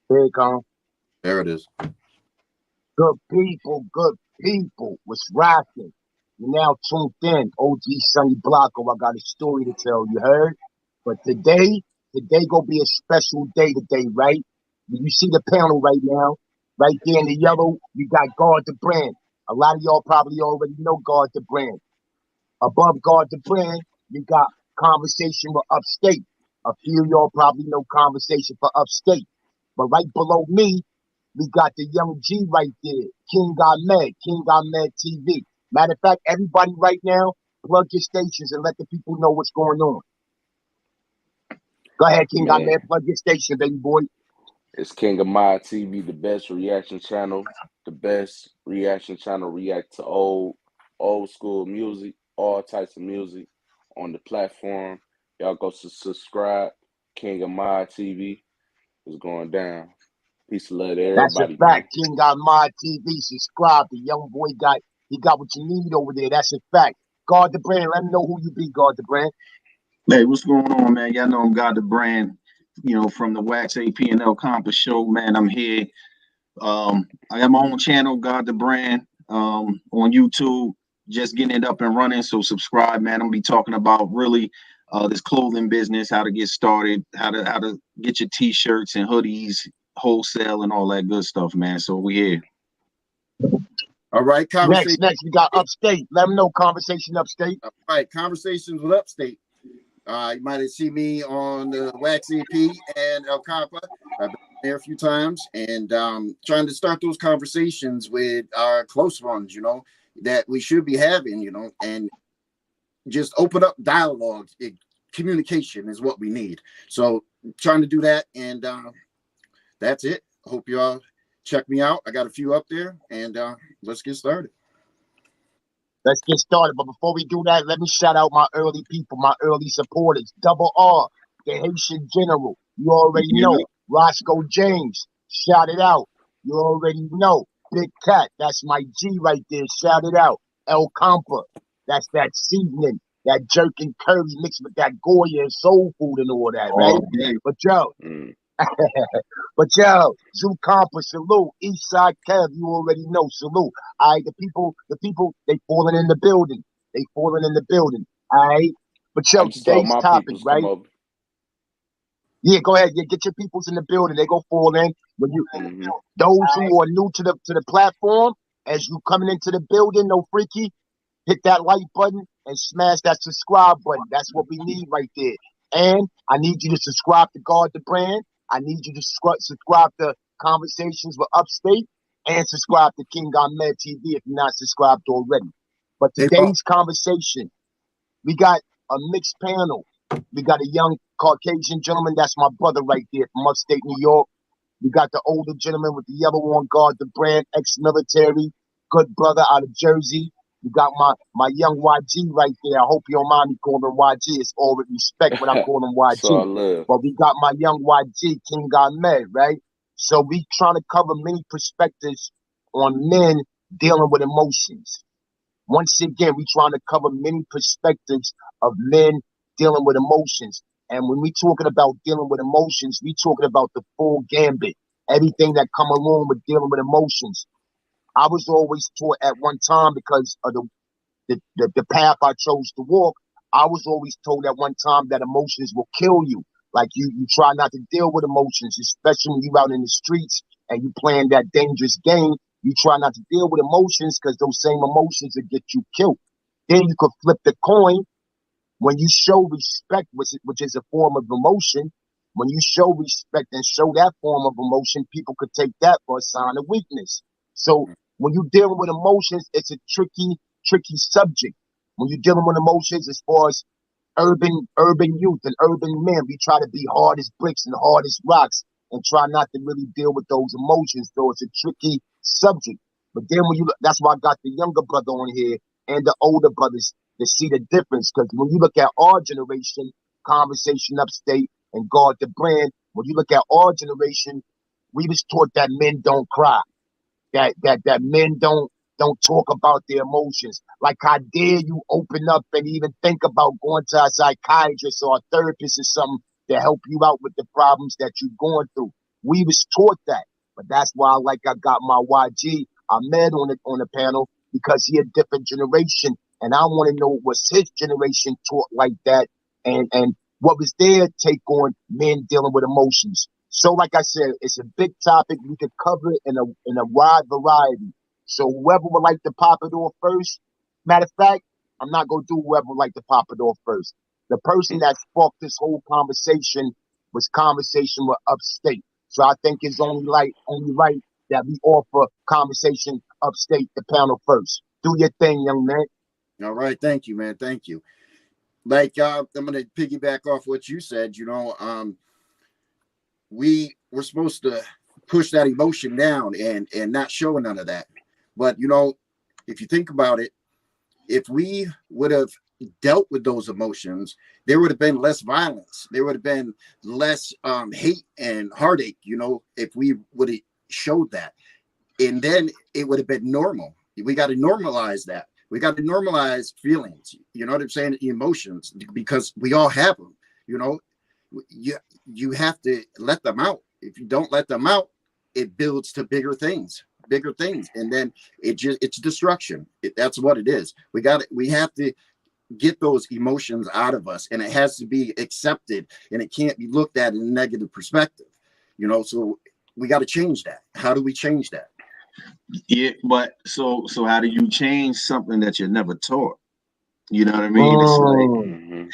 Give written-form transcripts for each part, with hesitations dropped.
Here it comes. There it is. Good people. What's rocking? You're now tuned in. OG Sonny Blanco. I got a story to tell. You heard? But today gonna be a special day today, right? You see the panel right now, right there in the yellow. You got Guard the Brand. A lot of y'all probably already know Guard the Brand. Above Guard the Brand, you got Conversation with Upstate. A few of y'all probably know Conversation for Upstate. But right below me, we got the Young G right there. King Got Mad TV. Matter of fact, everybody right now, plug your stations and let the people know what's going on. Go ahead, King Got Mad, Man, plug your station, baby boy. it's King of My TV, the best reaction channel. The best reaction channel react to old school music, all types of music on the platform. Y'all go to subscribe. King of My TV is going down. Peace and love to That's a everybody, man. fact. King Got My TV. Subscribe. The young boy got what you need over there. That's a fact. Guard the Brand. Let me know who you be, Guard the Brand. Hey, what's going on, man? Y'all know I'm God the Brand, from the Wax AP&L Compass Show, man. I'm here. I have my own channel, God the Brand, on YouTube, just getting it up and running. So subscribe, man. I'm gonna be talking about really this clothing business, how to get started, how to get your t-shirts and hoodies, wholesale and all that good stuff, man. So we here. All right, conversation. Next, we got Upstate. Let them know Conversation Upstate. All right, Conversations with Upstate. You might have seen me on the Wax EP and El Capa. I've been there a few times and trying to start those conversations with our close ones, that we should be having, and just open up dialogue. Communication is what we need. So trying to do that, and that's it. Hope you all check me out. I got a few up there, and let's get started. Let's get started. But before we do that, let me shout out my early people, my early supporters. Double R, the Haitian General. You already know. Roscoe James, shout it out. You already know. Big Cat, that's my G right there. Shout it out. El Compa, that's that seasoning, that jerk and curry mixed with that Goya and soul food and all that, right? Yeah. But yo, Mm. Zoo Compa, salute. Eastside Kev, you already know, salute. All right, the people, they falling in the building. They falling in the building. All right. But I yo, just told today's my topic, peoples come right? over. Yeah, go ahead. Yeah, get your peoples in the building. They go fall in. When you Mm-hmm. those who are new to the platform, as you coming into the building, no freaky, hit that like button and smash that subscribe button. That's what we need right there. And I need you to subscribe to Guard the Brand. I need you to subscribe to Conversations with Upstate and subscribe to King Ahmed TV if you're not subscribed already. But Hey, Paul. today's conversation, we got a mixed panel. We got a young Caucasian gentleman, that's my brother right there from upstate New York. We got the older gentleman with the yellow on, Guard the Brand, ex-military, good brother out of Jersey. You got my young YG right there. I hope you don't mind me calling him YG. It's all with respect when I call him It's all YG. love. But we got my young YG, King Ahmed, right? So we trying to cover many perspectives on men dealing with emotions. Once again, we trying to cover many perspectives of men dealing with emotions. And when we talking about dealing with emotions, we talking about the full gambit, everything that come along with dealing with emotions. I was always taught at one time because of the path I chose to walk. I was always told at one time that emotions will kill you. Like you try not to deal with emotions, especially when you out in the streets and you playing that dangerous game. You try not to deal with emotions because those same emotions will get you killed. Then you could flip the coin when you show respect, which is a form of emotion. When you show respect and show that form of emotion, people could take that for a sign of weakness. So when you're dealing with emotions, it's a tricky subject. When you're dealing with emotions, as far as urban youth and urban men, we try to be hard as bricks and hard as rocks and try not to really deal with those emotions, though it's a tricky subject. But then that's why I got the younger brother on here and the older brothers to see the difference. Because when you look at our generation, Conversation Upstate and Guard the Brand, when you look at our generation, we was taught that men don't cry, that men don't talk about their emotions. Like, how dare you open up and even think about going to a psychiatrist or a therapist or something to help you out with the problems that you're going through. We was taught that. But that's why I got my YG Ahmed on the panel, because he a different generation. And I want to know, was his generation taught like that? And what was their take on men dealing with emotions? So like I said, it's a big topic. We could cover it in a wide variety. So whoever would like to pop it off first, matter of fact, I'm not going to do whoever would like to pop it off first. The person that sparked this whole conversation was conversation with Upstate. So I think it's only right that we offer conversation Upstate the panel first. Do your thing, young man. All right. Thank you, man. Thank you. Like, I'm going to piggyback off what you said. We were supposed to push that emotion down and not show none of that. But, if you think about it, if we would have dealt with those emotions, there would have been less violence. There would have been less hate and heartache, if we would have showed that. And then it would have been normal. We got to normalize that. We got to normalize feelings, you know what I'm saying? Emotions, because we all have them, you have to let them out. If you don't let them out, it builds to bigger things. And then it's destruction. That's what it is. We have to get those emotions out of us, and it has to be accepted, and it can't be looked at in a negative perspective, so we got to change that. How do we change that? Yeah, but so how do you change something that you're never taught? You know what I mean?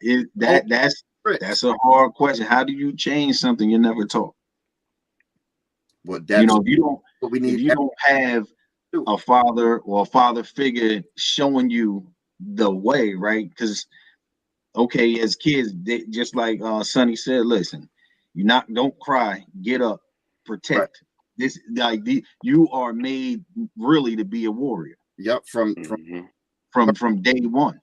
It's like that's a hard question. How do you change something you're never taught? Well, that's if you don't have a father or a father figure showing you the way, right? Because as kids, just like Sonny said, listen, don't cry, get up, protect. Right. This you are made really to be a warrior. Yep, from day one.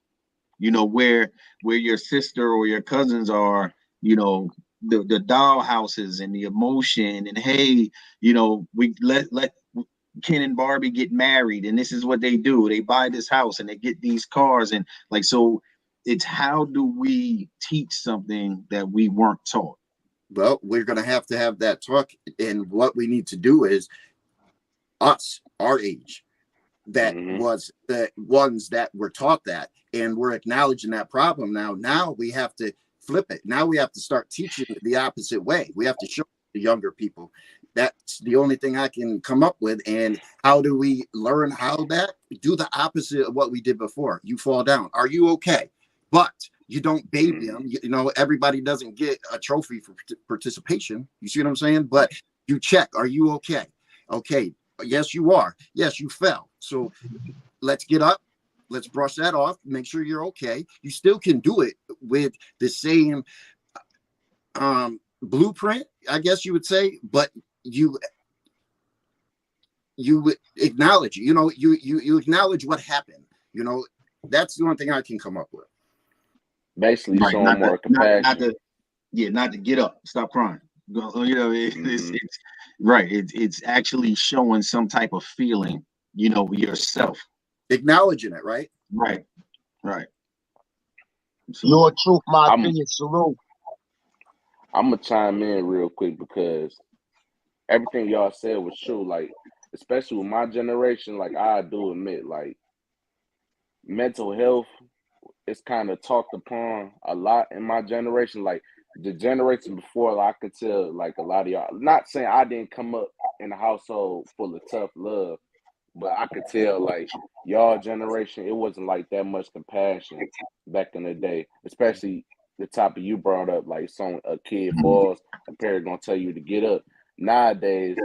Where your sister or your cousins are, the dollhouses and the emotion, and hey, we let Ken and Barbie get married, and this is what they do. They buy this house and they get these cars, and so it's, how do we teach something that we weren't taught? Well, we're going to have that talk. And what we need to do is our age, that was the ones that were taught that. And we're acknowledging that problem now. Now we have to flip it. Now we have to start teaching it the opposite way. We have to show the younger people. That's the only thing I can come up with. And how do we learn how that? Do the opposite of what we did before. You fall down. Are you okay? But you don't baby them. Everybody doesn't get a trophy for participation. You see what I'm saying? But you check. Are you okay? Okay. Yes, you are. Yes, you fell. So let's get up. Let's brush that off. Make sure you're okay. You still can do it with the same blueprint, I guess you would say, but you acknowledge, you acknowledge what happened. That's the only thing I can come up with. Basically, right, showing more compassion. Not to get up, stop crying. It's right. It's actually showing some type of feeling, yourself, acknowledging it. Right. So, your truth, my opinion. Salute. I'm gonna chime in real quick, because everything y'all said was true. Like, especially with my generation, like, I do admit, like, mental health is kind of talked upon a lot in my generation. Like, the generation before, like, I could tell, like, a lot of y'all, not saying I didn't come up in a household full of tough love, but I could tell, like, y'all generation, it wasn't like that much compassion back in the day, especially the topic you brought up, like, a kid falls, a parent gonna tell you to get up. Nowadays,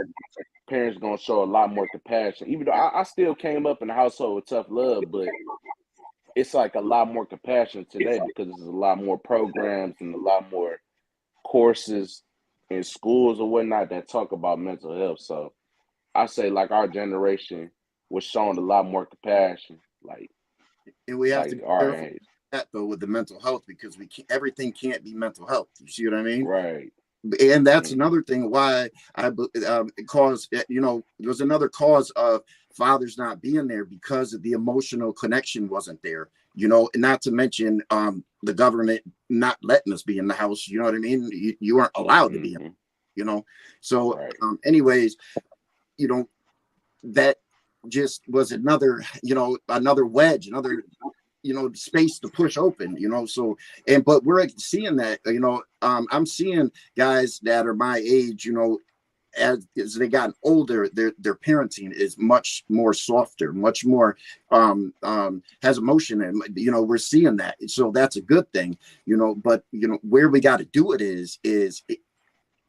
parents gonna show a lot more compassion. Even though I still came up in a household with tough love, but it's like a lot more compassion today, because there's a lot more programs and a lot more courses in schools or whatnot that talk about mental health. So I say, like, our generation was showing a lot more compassion. Like, and we have to be careful that, though, with the mental health, because everything can't be mental health. You see what I mean? Right. And that's another thing why there's another cause of fathers not being there, because of the emotional connection wasn't there, not to mention the government not letting us be in the house. You know what I mean? You weren't allowed to be in. you know. So Right. anyways, you know, that just was another, you know, another wedge, another, you know, space to push open, you know. So, and but we're seeing that, you know, I'm seeing guys that are my age, you know, as they got older, their parenting is much more softer, much more has emotion, and you know, we're seeing that. So that's a good thing, you know. But you know, where we got to do it is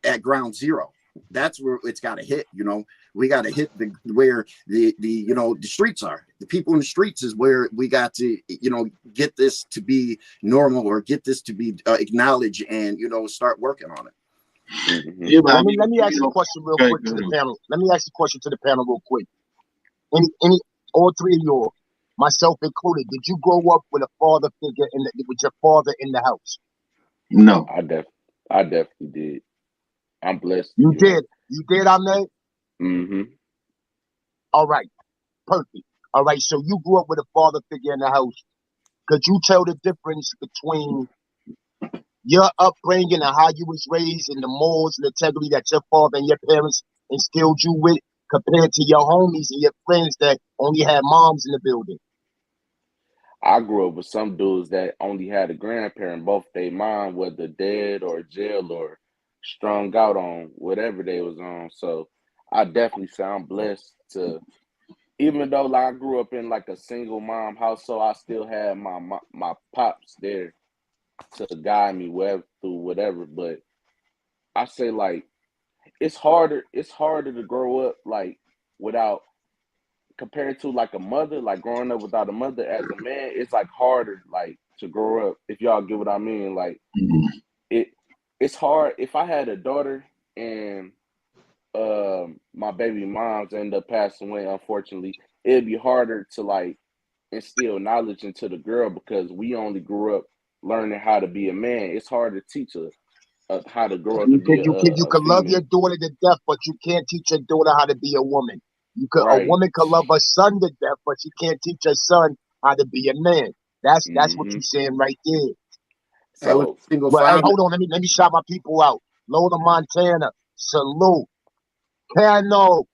at ground zero. That's where it's got to hit, you know. We got to hit where the you know, the streets are. The people in the streets is where we got to, you know, get this to be normal, or get this to be acknowledged, and you know, start working on it. Mm-hmm. Yeah, but Let me ask a question real quick to the panel. Let me ask a question to the panel real quick. Any all three of you, myself included, did you grow up with a father figure with your father in the house? No. I definitely did. I'm blessed. You did. You did, Ahmed? Mm-hmm. All right. Perfect. All right. So you grew up with a father figure in the house. Could you tell the difference between your upbringing and how you was raised and the morals and integrity that your father and your parents instilled you with, compared to your homies and your friends that only had moms in the building? I grew up with some dudes that only had a grandparent, both their mom, whether dead or jail or strung out on whatever they was on. So I definitely say I'm blessed to, even though like I grew up in like a single mom household, I still had my pops there to guide me through whatever. But I say like it's harder to grow up like without, compared to like a mother, like growing up without a mother as a man, it's like harder like to grow up, if y'all get what I mean. Like it's hard. If I had a daughter and my baby moms end up passing away, unfortunately, it'd be harder to like instill knowledge into the girl, because we only grew up learning how to be a man. It's hard to teach how to grow up to be You a can love your female. daughter to death, but you can't teach your daughter how to be a woman. A Right. woman can love her son to death, but she can't teach her son how to be a man. That's what Mm-hmm. you're saying right there. I was So single Well, hey, father. hold on. Let me shout my people out. Lola, Montana, salute. Cano,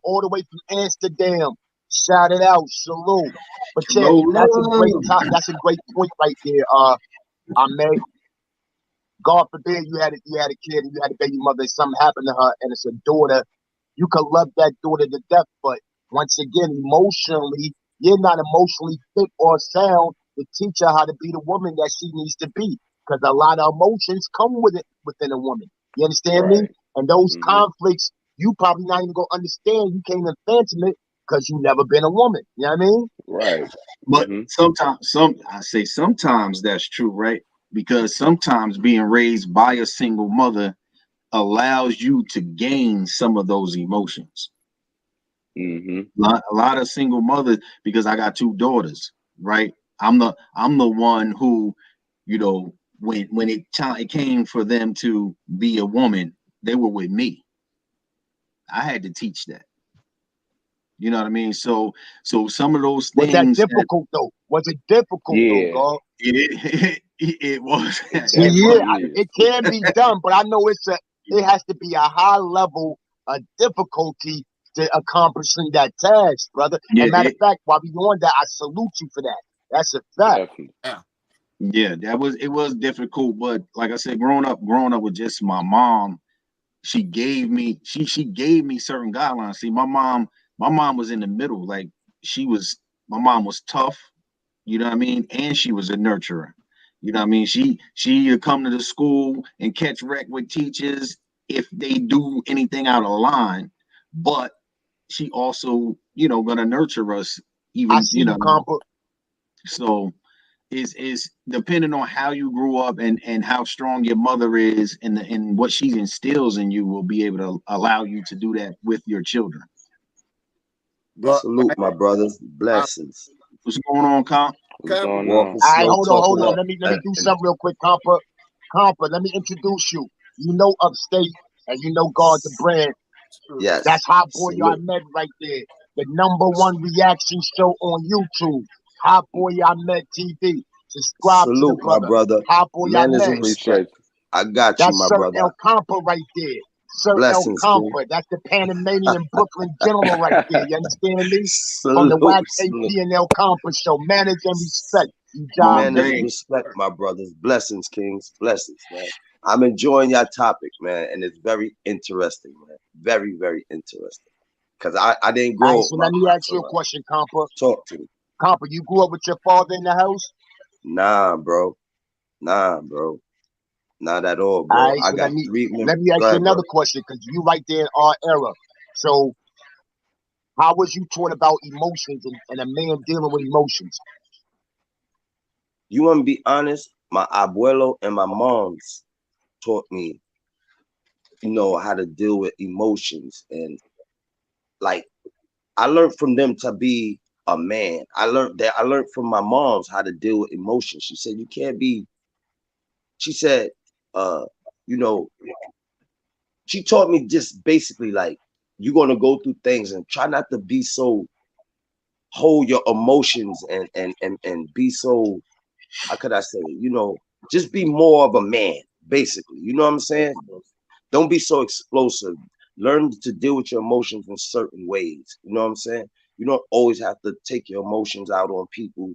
all the way from Amsterdam. Shout it out, salute. But yeah, that's a great Lola. that's a great point right there. Ahmed. God forbid you had a kid and you had a baby mother and something happened to her and it's a daughter. You could love that daughter to death, but once again, emotionally, you're not emotionally fit or sound to teach her how to be the woman that she needs to be. Because a lot of emotions come with it within a woman. You understand me? right. And those Mm-hmm. conflicts, you probably not even gonna understand. You can't even fathom it because you never been a woman. You know what I mean? Right. But Mm-hmm. sometimes that's true, right? Because sometimes being raised by a single mother allows you to gain some of those emotions. Mm-hmm. A lot of single mothers, because I got two daughters, right? I'm the one who, you know, when it came for them to be a woman, they were with me. I had to teach that. You know what I mean? So some of those Was that things that difficult though? Was it difficult though, Yeah, God? it was it See, it yeah, was definitely is. it can be done, but I know it has to be a high level of difficulty to accomplishing that task, brother. yeah And matter of fact, while we on that, I salute you for that. That's a fact. Definitely. Yeah. yeah, it was difficult, but like I said, growing up with just my mom, she gave me certain guidelines. See, my mom was in the middle. Like my mom was tough, you know what I mean, and she was a nurturer. You know what I mean? She would come to the school and catch wreck with teachers if they do anything out of line, but she also, gonna nurture us I even, see you, Compa. so is depending on how you grew up and how strong your mother is and what she instills in you will be able to allow you to do that with your children. But Salute, my brothers. Blessings. What's going on, Comp? What's going Walking on? All right, slow, hold talking on. up. Let me do something real quick, Compa. Compa, let me introduce you. You know Upstate, and you know God the brand. Yes. That's Hot Boy I Salute. Met right there. The #1 reaction show on YouTube. Hot Boy I Met TV. Subscribe to the Salute, my brother. brother. Hot Boy I Met. Manners and respect. Appreciate you. I got you, That's my Sir brother. El Compa right there. Sir Blessings, El King. Compa. That's the Panamanian Brooklyn gentleman right there. You understand me? From the Salute, Wax salute. AP and El Compa show. Manners and respect. You job Manners me? and respect, my brothers. Blessings, Kings. Blessings, man. I'm enjoying your topic, man, and it's very interesting, man. Very, very interesting. Because I didn't All grow right, up so with let my me ask pops you a around. question, Compa. Talk to me. Compa, you grew up with your father in the house? Nah, bro. Nah, bro. Not at all, All bro. right, I so got three. let me Go ask you ahead, bro. another question, because you right there in our era. So how was you taught about emotions and a man dealing with emotions? You want to be honest? My abuelo and my moms taught me, how to deal with emotions. And like, I learned from them to be a man. I learned from my moms how to deal with emotions. She said, you can't be, she said, uh, you know, she taught me just basically like, you're going to go through things and try not to be so, hold your emotions and be so, how could I say, just be more of a man, basically. You know what I'm saying? Don't be so explosive. Learn to deal with your emotions in certain ways. You know what I'm saying? You don't always have to take your emotions out on people.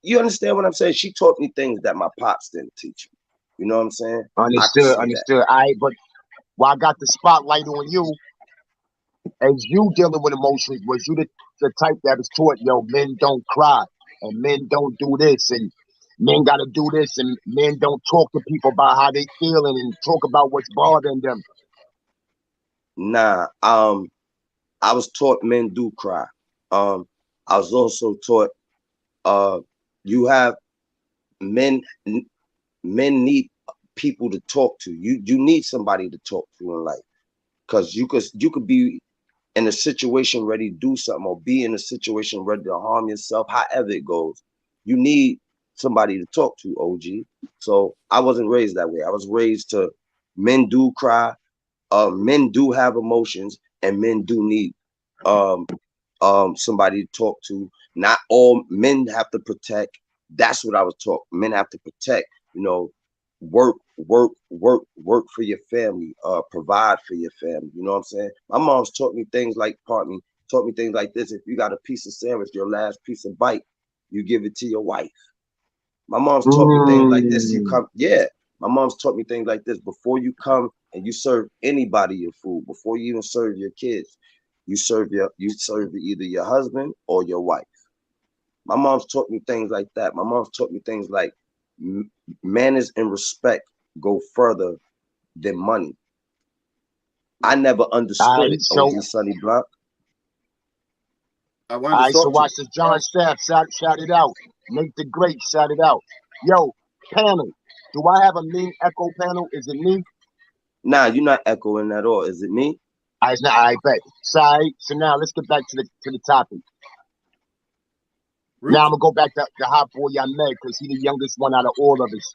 You understand what I'm saying? She taught me things that my pops didn't teach me. You know what I'm saying? I could Understood, say that. understood. All right, but while I got the spotlight on you, as you dealing with emotions, was you the type that was taught, yo, men don't cry and men don't do this and men got to do this and men don't talk to people about how they feeling and talk about what's bothering them? Nah, I was taught men do cry. I was also taught you have men men need people to talk to. You need somebody to talk to in life. Because you could be in a situation ready to do something or be in a situation ready to harm yourself, however it goes. You need somebody to talk to, OG. So I wasn't raised that way. I was raised to men do cry, men do have emotions, and men do need um somebody to talk to. Not all men have to protect. That's what I was taught. Men have to protect, work, work for your family, provide for your family. You know what I'm saying? My mom's taught me things like, taught me things like this. If you got a piece of sandwich, your last piece of bite, you give it to your wife. My mom's taught me things like this. My mom's taught me things like this. Before you come and you serve anybody your food, before you even serve your kids, you serve either your husband or your wife. My mom's taught me things like that. My mom's taught me things like manners and respect go further than money. I never All understood right, it, so OG Sonny Blunt. I all wanted right, to so talk to watch this. John Staff, shout it out. Nate the Great, shout it out. Yo, panel. Do I have a mean echo panel? Is it me? Nah, you're not echoing at all. Is it me? It's not. I bet. Sorry. So now let's get back to the topic. Now I'm gonna go back to Hot Boy Ahmed because he's the youngest one out of all of us.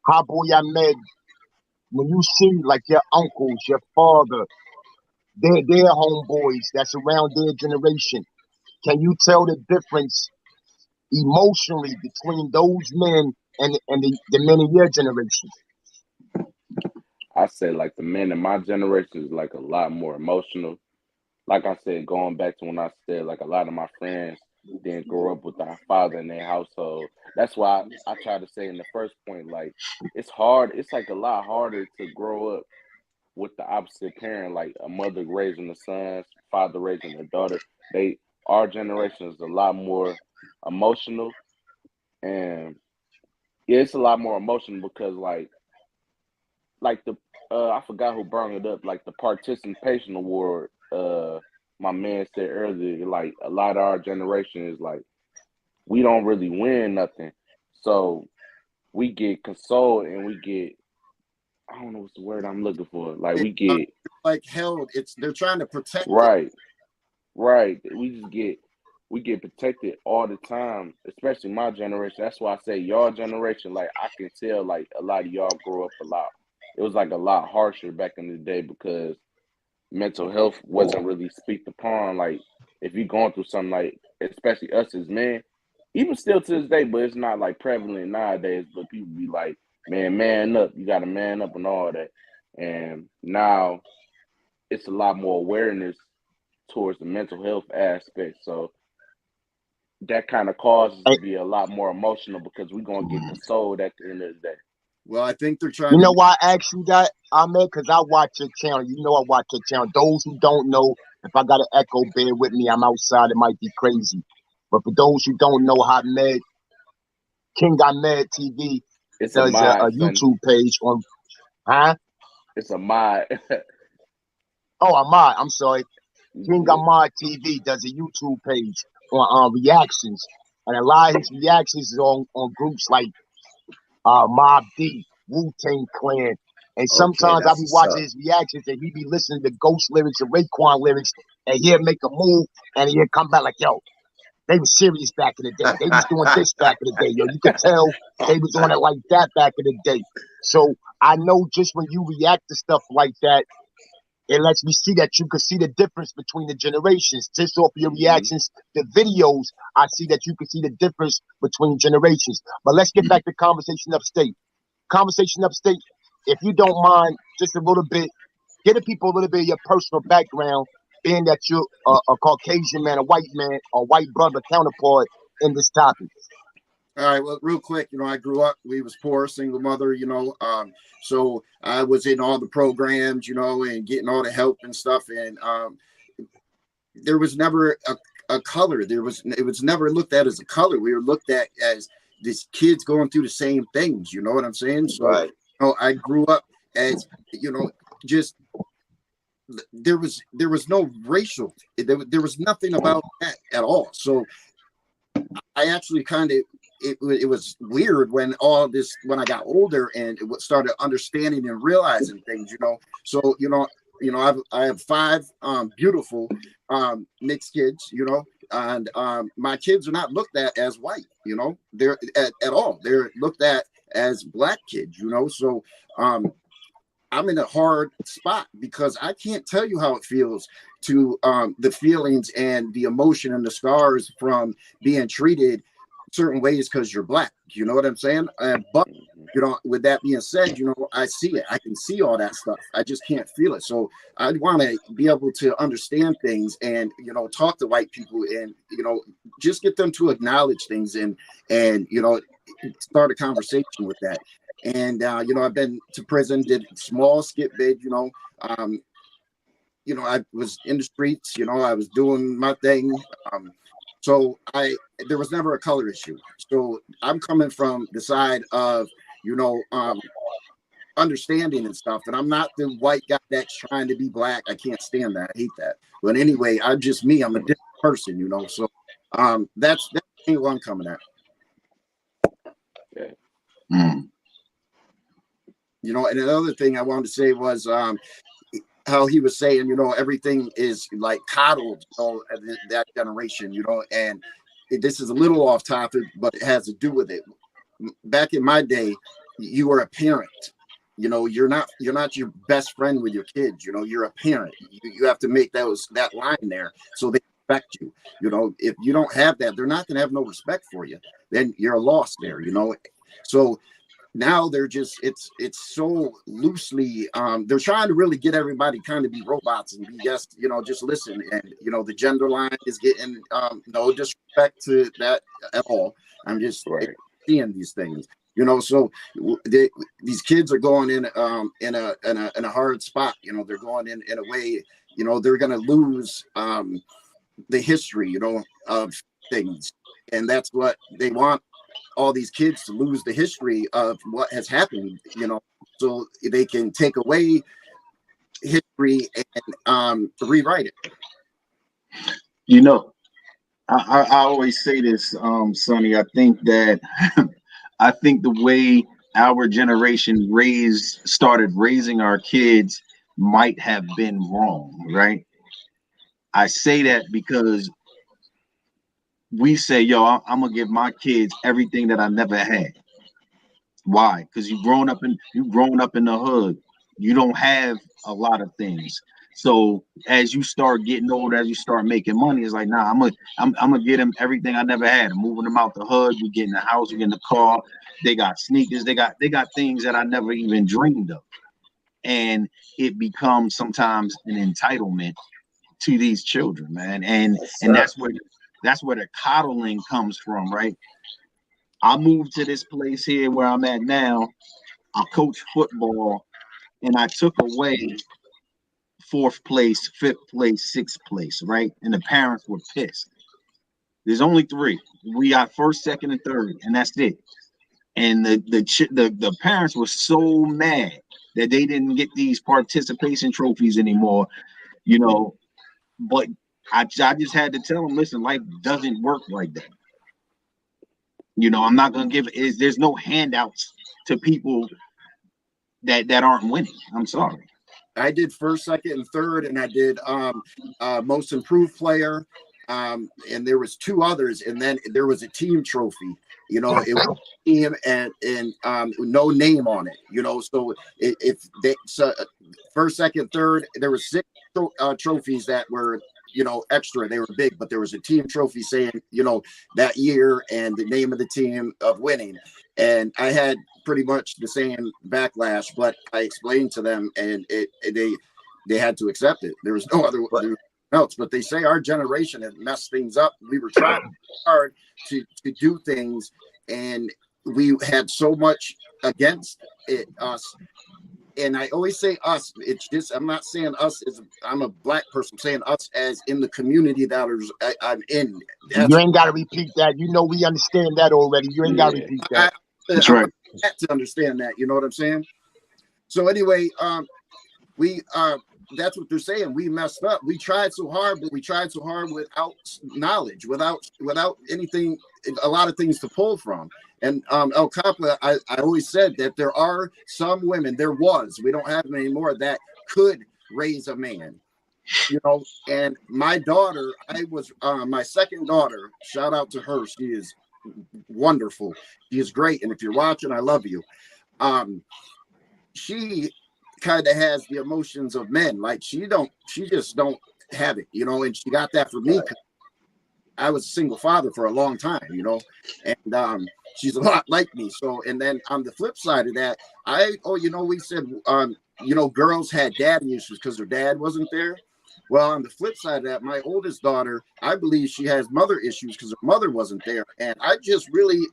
Hot Boy Ahmed, when you see like your uncles, your father, their homeboys that's around their generation, can you tell the difference emotionally between those men and the men of your generation? I said like the men in my generation is like a lot more emotional. Like I said, going back to when I said like a lot of my friends didn't grow up with their father in their household. That's why I tried to say in the first point, like it's hard. It's like a lot harder to grow up with the opposite parent, like a mother raising the sons, father raising the daughter. Our generation is a lot more emotional, and yeah, it's a lot more emotional because like the I forgot who brought it up, like the participation award. My man said earlier, like a lot of our generation is like we don't really win nothing, so we get consoled and we get, I don't know what's the word I'm looking for. Like we get like held. They're trying to protect it. Right. We get protected all the time, especially my generation. That's why I say y'all generation, like I can tell like a lot of y'all grew up a lot. It was like a lot harsher back in the day because mental health wasn't really speaked upon. Like if you're going through something, like especially us as men, even still to this day, but it's not like prevalent nowadays. But people be like, man up. You got to man up and all that. And now it's a lot more awareness towards the mental health aspect. So that kind of causes to be a lot more emotional because we're going to get consoled at the end of the day. Well, I think they're trying. You know why I asked you that, Ahmed? Because I watch your channel. You know I watch your channel. Those who don't know, if I got an echo, bear with me. I'm outside. It might be crazy. But for those who don't know, Ahmed, King Ahmed TV It's does a YouTube page on, huh? It's a mod. Oh, Ahmad, I'm sorry. King Ahmad TV does a YouTube page on reactions. And a lot of his reactions is on groups like Mob D, Wu-Tang Clan. And sometimes I be watching his reactions and he be listening to Ghost lyrics and Raekwon lyrics and he'll make a move and he'll come back like, yo, they was serious back in the day. They was doing this back in the day. Yo, you could tell they was on it like that back in the day. So I know just when you react to stuff like that, it lets me see that you can see the difference between the generations. Just off your reactions, the videos, I see that you can see the difference between generations. But let's get back to Conversation Upstate. Conversation Upstate, if you don't mind, just a little bit, give the people a little bit of your personal background, being that you're a Caucasian man, a white man, a white brother counterpart in this topic. All right, well, real quick, I grew up, we was poor, single mother, so I was in all the programs, and getting all the help and stuff. And there was never a color. It was never looked at as a color. We were looked at as these kids going through the same things. You know what I'm saying? So, Right. I grew up as, just there was no racial. There was nothing about that at all. So I actually kind of, it was weird when I got older and it started understanding and realizing things, So, I have 5 beautiful mixed kids, and my kids are not looked at as white, they're at all. They're looked at as black kids, So I'm in a hard spot because I can't tell you how it feels to the feelings and the emotion and the scars from being treated certain ways because you're black. You know what I'm saying? But with that being said, I see it. I can see all that stuff. I just can't feel it. So I want to be able to understand things and talk to white people and just get them to acknowledge things and start a conversation with that. And I've been to prison, did small skip bid, I was in the streets, I was doing my thing. So there was never a color issue. So I'm coming from the side of, understanding and stuff. And I'm not the white guy that's trying to be black. I can't stand that. I hate that. But anyway, I'm just me. I'm a different person, So that's what I'm coming at. Okay. And another thing I wanted to say was how he was saying, everything is like coddled, that generation, and this is a little off topic, but it has to do with it. Back in my day, you were a parent. You're not your best friend with your kids. You're a parent. You have to make that line there so they respect you. If you don't have that, they're not going to have no respect for you. Then you're lost there. So now they're just it's so loosely they're trying to really get everybody kind of be robots and be just listen. And the gender line is getting no disrespect to that at all. I'm just seeing these things. So these kids are going in a hard spot. They're going in a way. They're going to lose the history. Of things, and that's what they want. All these kids to lose the history of what has happened. So they can take away history and rewrite it. I always say this, Sonny. I think that. I think the way our generation started raising our kids might have been wrong, right? I say that because we say, yo, I'm gonna give my kids everything that I never had. Why? Because you've grown up in the hood. You don't have a lot of things. So as you start getting older, as you start making money, it's like, nah, I'm gonna get them everything I never had. I'm moving them out the hood. We get in the house, we get in the car. They got sneakers. They got things that I never even dreamed of. And it becomes sometimes an entitlement to these children, man. And that's where the coddling comes from, right? I moved to this place here where I'm at now. I coach football, and I took away 4th place, 5th place, 6th place, right? And the parents were pissed. There's only 3. We got 1st, 2nd, and 3rd, and that's it. And the parents were so mad that they didn't get these participation trophies anymore, you know. But I just had to tell them, listen, life doesn't work like that. You know, I'm not gonna there's no handouts to people that aren't winning. I'm sorry. I did 1st, 2nd, and 3rd, and I did most improved player, and there was 2 others, and then there was a team trophy. You know, it was a team and no name on it. You know, so if they 1st, 2nd, 3rd, there were 6 trophies that were, you know, extra. They were big, but there was a team trophy saying, you know, that year and the name of the team of winning. And I had pretty much the same backlash, but I explained to them, and they had to accept it. There was no other else. But they say our generation has messed things up. We were trying hard to do things, and we had so much against it, us. And I always say us. It's just, I'm not saying us as I'm a black person. I'm saying us as in the community that I'm in. You ain't got to repeat that. You know, we understand that already. You ain't got to repeat that. That's right. I had to understand that. You know what I'm saying? So anyway, that's what they're saying. We messed up. We tried so hard, but we tried so hard without knowledge, without anything, a lot of things to pull from. And El Capa, I always said that there are some women, we don't have them anymore, that could raise a man. You know, and my daughter, my 2nd daughter, shout out to her. She is wonderful. She is great. And if you're watching, I love you. She kind of has the emotions of men. Like she just don't have it, you know, and she got that from me. I was a single father for a long time, you know, and she's a lot like me. So, and then on the flip side of that, we said, you know, girls had daddy issues because their dad wasn't there. Well, on the flip side of that, my oldest daughter, I believe she has mother issues because her mother wasn't there. And I just really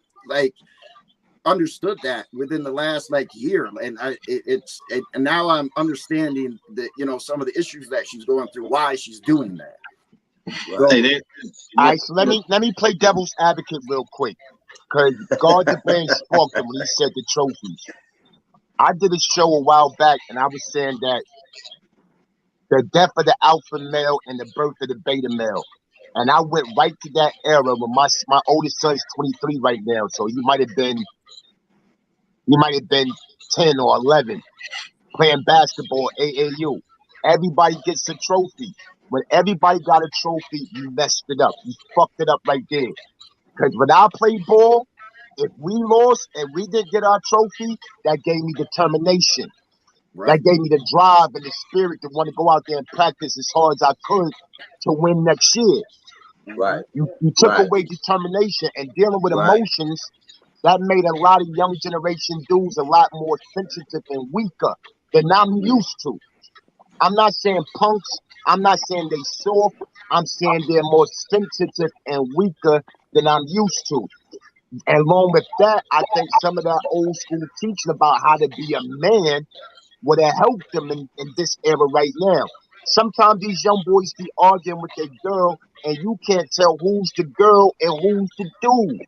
understood that within the last year. And and now I'm understanding that, you know, some of the issues that she's going through, why she's doing that. Right. All right, so let me play devil's advocate real quick, because God the man spoke to when he said the trophies. I did a show a while back, and I was saying that the death of the alpha male and the birth of the beta male, and I went right to that era when my oldest son's 23 right now, so he might have been 10 or 11 playing basketball AAU. Everybody gets a trophy. When everybody got a trophy, you messed it up. You fucked it up right there. Because when I played ball, if we lost and we didn't get our trophy, that gave me determination. Right. That gave me the drive and the spirit to want to go out there and practice as hard as I could to win next year. Right. You took away determination, and dealing with emotions, that made a lot of young generation dudes a lot more sensitive and weaker than I'm used to. I'm not saying punks. I'm not saying they soft. I'm saying they're more sensitive and weaker than I'm used to. And along with that, I think some of that old school teaching about how to be a man would have helped them in this era right now. Sometimes these young boys be arguing with their girl, and you can't tell who's the girl and who's the dude.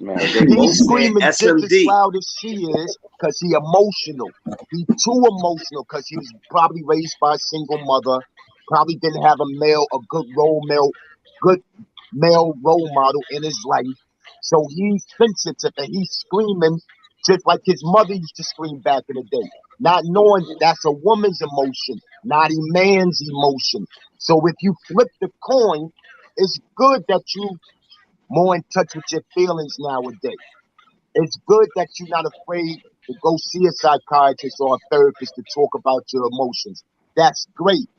Man, He's screaming just as loud as she is because he emotional. He too emotional because he was probably raised by a single mother, probably didn't have a good male role model in his life. So he's sensitive and he's screaming just like his mother used to scream back in the day, not knowing that's a woman's emotion, not a man's emotion. So if you flip the coin, it's good that you more in touch with your feelings nowadays. It's good that you're not afraid to go see a psychiatrist or a therapist to talk about your emotions. That's great.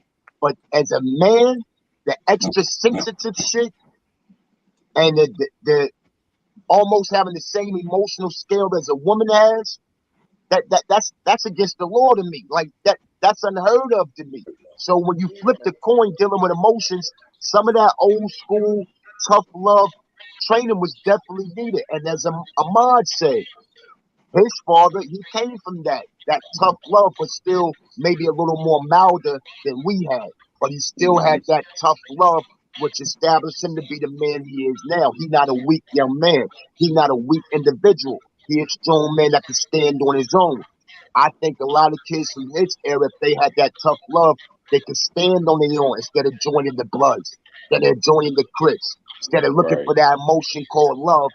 But as a man, the extra sensitive shit and the almost having the same emotional scale as a woman has, that's against the law to me. Like that's unheard of to me. So when you flip the coin dealing with emotions, some of that old school tough love training was definitely needed. And as Ahmad said, his father, he came from that tough love, but still maybe a little more milder than we had. But he still had that tough love, which established him to be the man he is now. He's not a weak young man. He's not a weak individual. He's a strong man that can stand on his own. I think a lot of kids from his era, if they had that tough love, they could stand on their own instead of joining the Bloods, instead of joining the Crips, instead of looking Right. for that emotion called love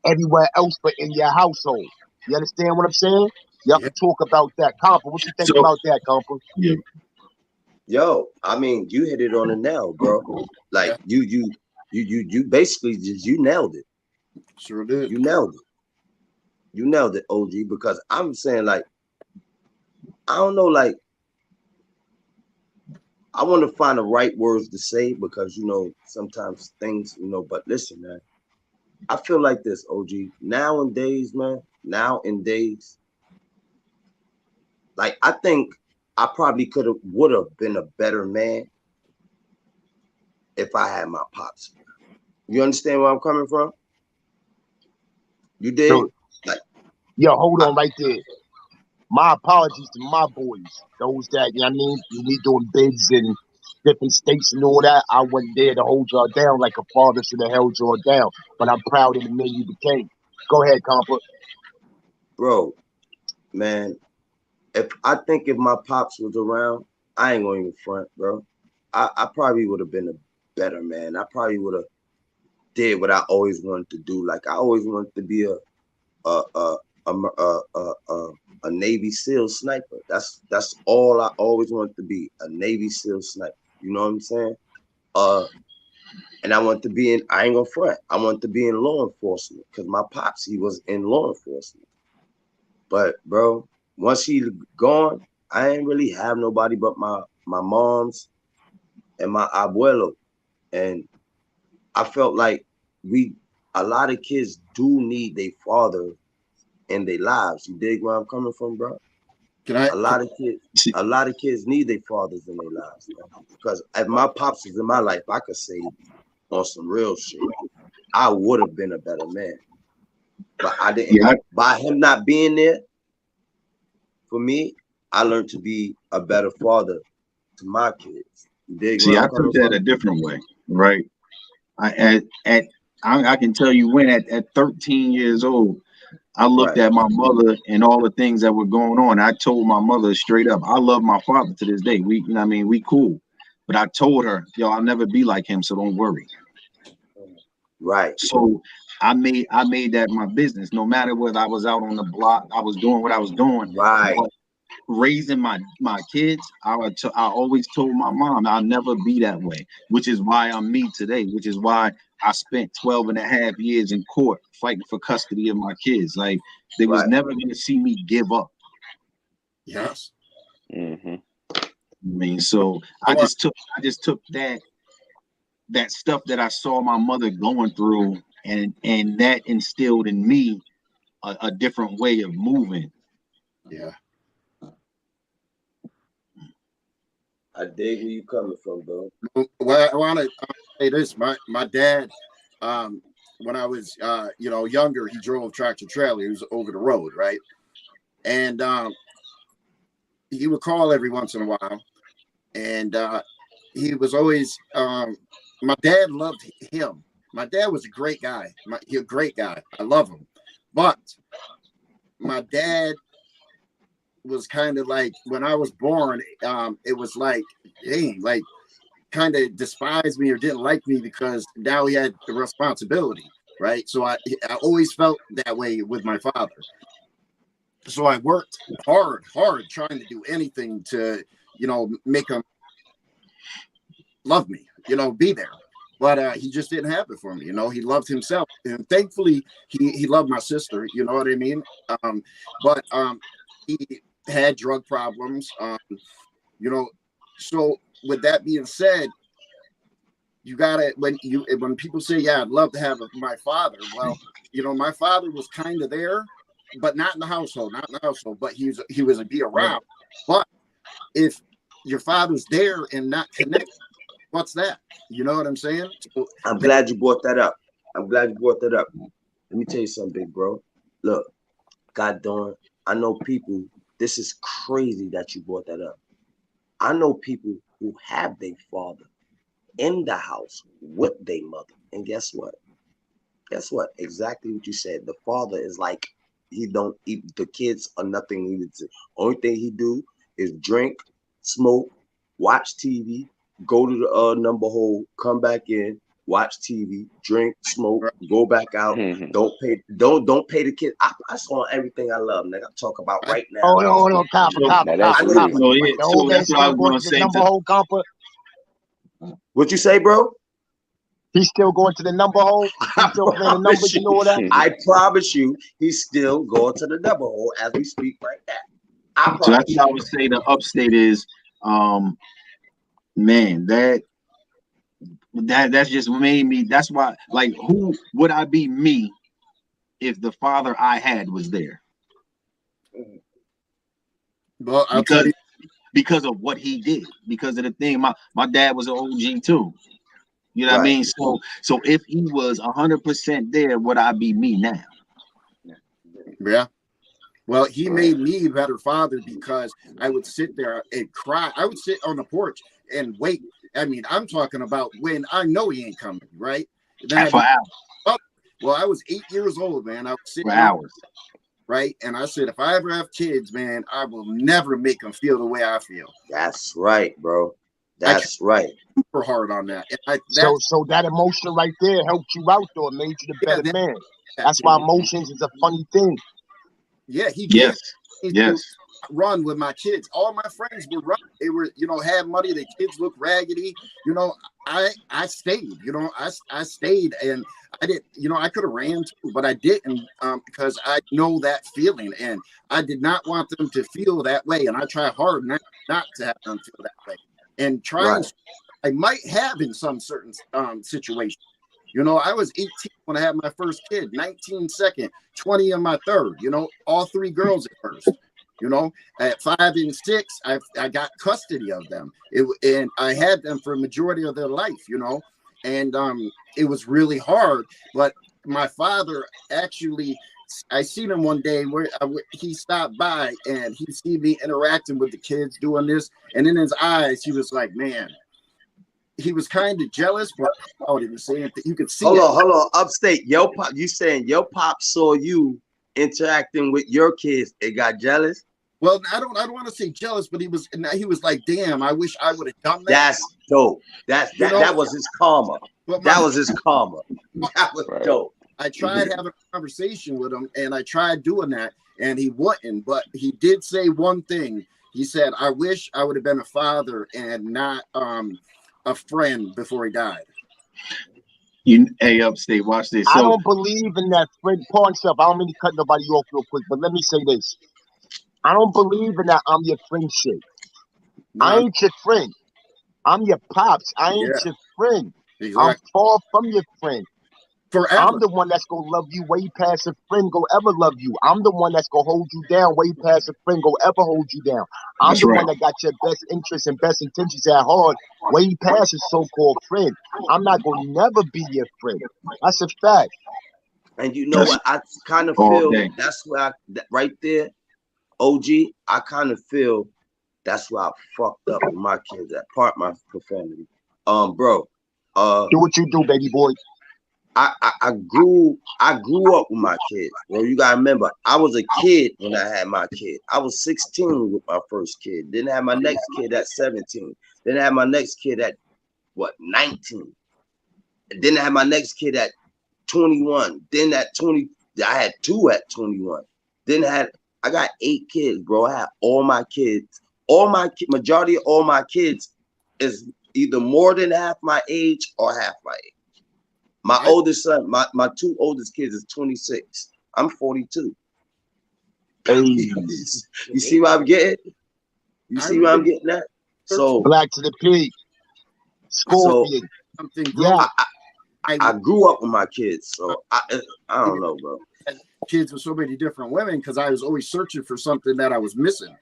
everywhere else but in your household. You understand what I'm saying? Y'all Yeah. can talk about that. Compa, what you think So about that, Compa? yeah, Yo, I mean, you hit it on the nail, bro. Like Yeah. you basically just you nailed it. Sure did. You nailed it. You nailed it, OG. Because I'm saying, like, I don't know, like, I want to find the right words to say because sometimes things, But listen, man, I feel like this, OG. Nowadays, man. Nowadays, like, I think I probably would have been a better man if I had my pops. You understand where I'm coming from? You did? So, Like, yo, hold I, on right there. My apologies to my boys, those that, you know what I mean, we doing bids in different states and all that. I wasn't there to hold y'all down like a father should have held y'all down, but I'm proud of the men you became. Go ahead, Compa. bro, man, if my pops was around, I ain't gonna even front, bro. I probably would have been a better man. I probably would have did what I always wanted to do. Like I always wanted to be a a a a Navy SEAL sniper. That's all I always wanted to be, a Navy SEAL sniper. You know what I'm saying? And I want to be I ain't gonna front. I want to be in law enforcement because my pops, he was in law enforcement. But bro, once he gone, I ain't really have nobody but my moms and my abuelo. And I felt like a lot of kids do need their father in their lives. You dig where I'm coming from, bro? Can I? A lot of kids need their fathers in their lives, man. Because if my pops was in my life, I could say on some real shit, I would have been a better man. But I didn't. yeah, By him not being there for me, I learned to be a better father to my kids. You dig where see, I I'm took coming that from? a different way, right? I can tell you when at 13 years old, I looked Right, at my mother and all the things that were going on. I told my mother straight up, I love my father to this day. We cool. But I told her, yo, I'll never be like him, so don't worry. right, So I made that my business. No matter whether I was out on the block, I was doing what I was doing. right. But raising my kids, I always told my mom I'll never be that way, which is why I'm me today, which is why I spent 12 and a half years in court fighting for custody of my kids. Like they was Right. never gonna see me give up. Yes. Mm-hmm. I mean, so I want. I just took that stuff that I saw my mother going through, and that instilled in me a different way of moving. Yeah. I dig where you coming from, bro. Well, I want to say this. My dad, when I was younger, he drove tractor trailer. He was over the road, right? And he would call every once in a while, and he was always. My dad loved him. My dad was a great guy. He a great guy. I love him, but my dad was kind of like when I was born. It was like, dang, like kind of despised me or didn't like me because now he had the responsibility, right? So I always felt that way with my father. So I worked hard trying to do anything to, make him love me, be there. But he just didn't have it for me. He loved himself. And thankfully he loved my sister, you know what I mean? But he had drug problems. You know, so with that being said, you gotta when people say, yeah, I'd love to have my father. Well, my father was kind of there, but not in the household, but he was a be around. But if your father's there and not connected, what's that? You know what I'm saying? So I'm glad you brought that up. Let me tell you something, big bro. Look, God darn, I know people. This is crazy that you brought that up. I know people who have their father in the house with their mother. And guess what? Exactly what you said. The father is like, he don't eat, the kids are nothing needed to. Only thing he do is drink, smoke, watch TV, go to the number hole, come back in, watch TV, drink, smoke, go back out. Don't pay the kid. I saw everything I love, nigga. I'm talking about right now. Hold on, Copper. That's The real. whole man still going to the number hole, Copper. What you say, bro? He's still going to the number hole. He's still playing the numbers and all that. I promise you, he's still going to the number hole as we speak right now. So that's what I would say. The upstate is, man, that's just made me. That's why, like, who would I be me if the father I had was there? Well, because of what he did, because of the thing. My dad was an OG too. You know what I mean? So if he was 100% there, would I be me now? Yeah. Well, he made me a better father because I would sit there and cry. I would sit on the porch and wait. I mean, I'm talking about when I know he ain't coming, right? Then for hours. Well, I was 8 years old, man. I was sitting for hours. Right? And I said, if I ever have kids, man, I will never make them feel the way I feel. That's right, bro. That's right. Super hard on that. So that emotion right there helped you out, though. It made you the better man. That's why emotions is a funny thing. Yeah, he yes. Run with my kids. All my friends were run. They were, had money. Their kids looked raggedy. I stayed. I stayed, and I didn't. I could have ran too, but I didn't because I know that feeling, and I did not want them to feel that way. And I try hard not to have them feel that way. And trying, I might have in some certain situations. I was 18 when I had my first kid, 19 second, 20 in my third. All three girls at first. At 5 and 6, I got custody of them. And I had them for a majority of their life. And it was really hard. But my father actually, I seen him one day where he stopped by and he see me interacting with the kids doing this, and in his eyes he was like, man, he was kind of jealous, but he was saying that you could see. Hold on, upstate. You saying your pop saw you interacting with your kids and got jealous? Well, I don't want to say jealous, but he was like, damn, I wish I would have done that. That's dope. That was his karma. That was his karma. That was dope. I tried having a conversation with him, and I tried doing that, and he wouldn't. But he did say one thing. He said, I wish I would have been a father and not a friend before he died. Hey, upstate, watch this. I don't believe in that friend pawn stuff. I don't mean to cut nobody off real quick, but let me say this. I don't believe in that I'm your friend shit. No. I ain't your friend. I'm your pops. I ain't your friend. Exactly. I'm far from your friend. Forever. I'm the one that's gonna love you way past a friend go ever love you. I'm the one that's gonna hold you down way past a friend go ever hold you down. I'm the one that got your best interests and best intentions at heart way past a so-called friend. I'm not gonna never be your friend. That's a fact. And you know what? I kind of feel that's where right there, OG. I kind of feel that's where I fucked up with my kids. That part my profanity. Bro. Do what you do, baby boy. I grew up with my kids. Bro, you gotta remember, I was a kid when I had my kid. I was 16 with my first kid. Then I had my next kid at 17. Then I had my next kid at 19. And then I had my next kid at 21. Then at 20, I had 2 at 21. Then I got 8 kids, bro. I had all my kids. Majority of all my kids is either more than half my age or half my age. My oldest son, my 2 oldest kids is 26. I'm 42. You see what I'm getting? You see what I'm getting at? So black to the peak. Scorpion. something Yeah. growing. I grew up with my kids, so I don't know, bro. Kids with so many different women because I was always searching for something that I was missing.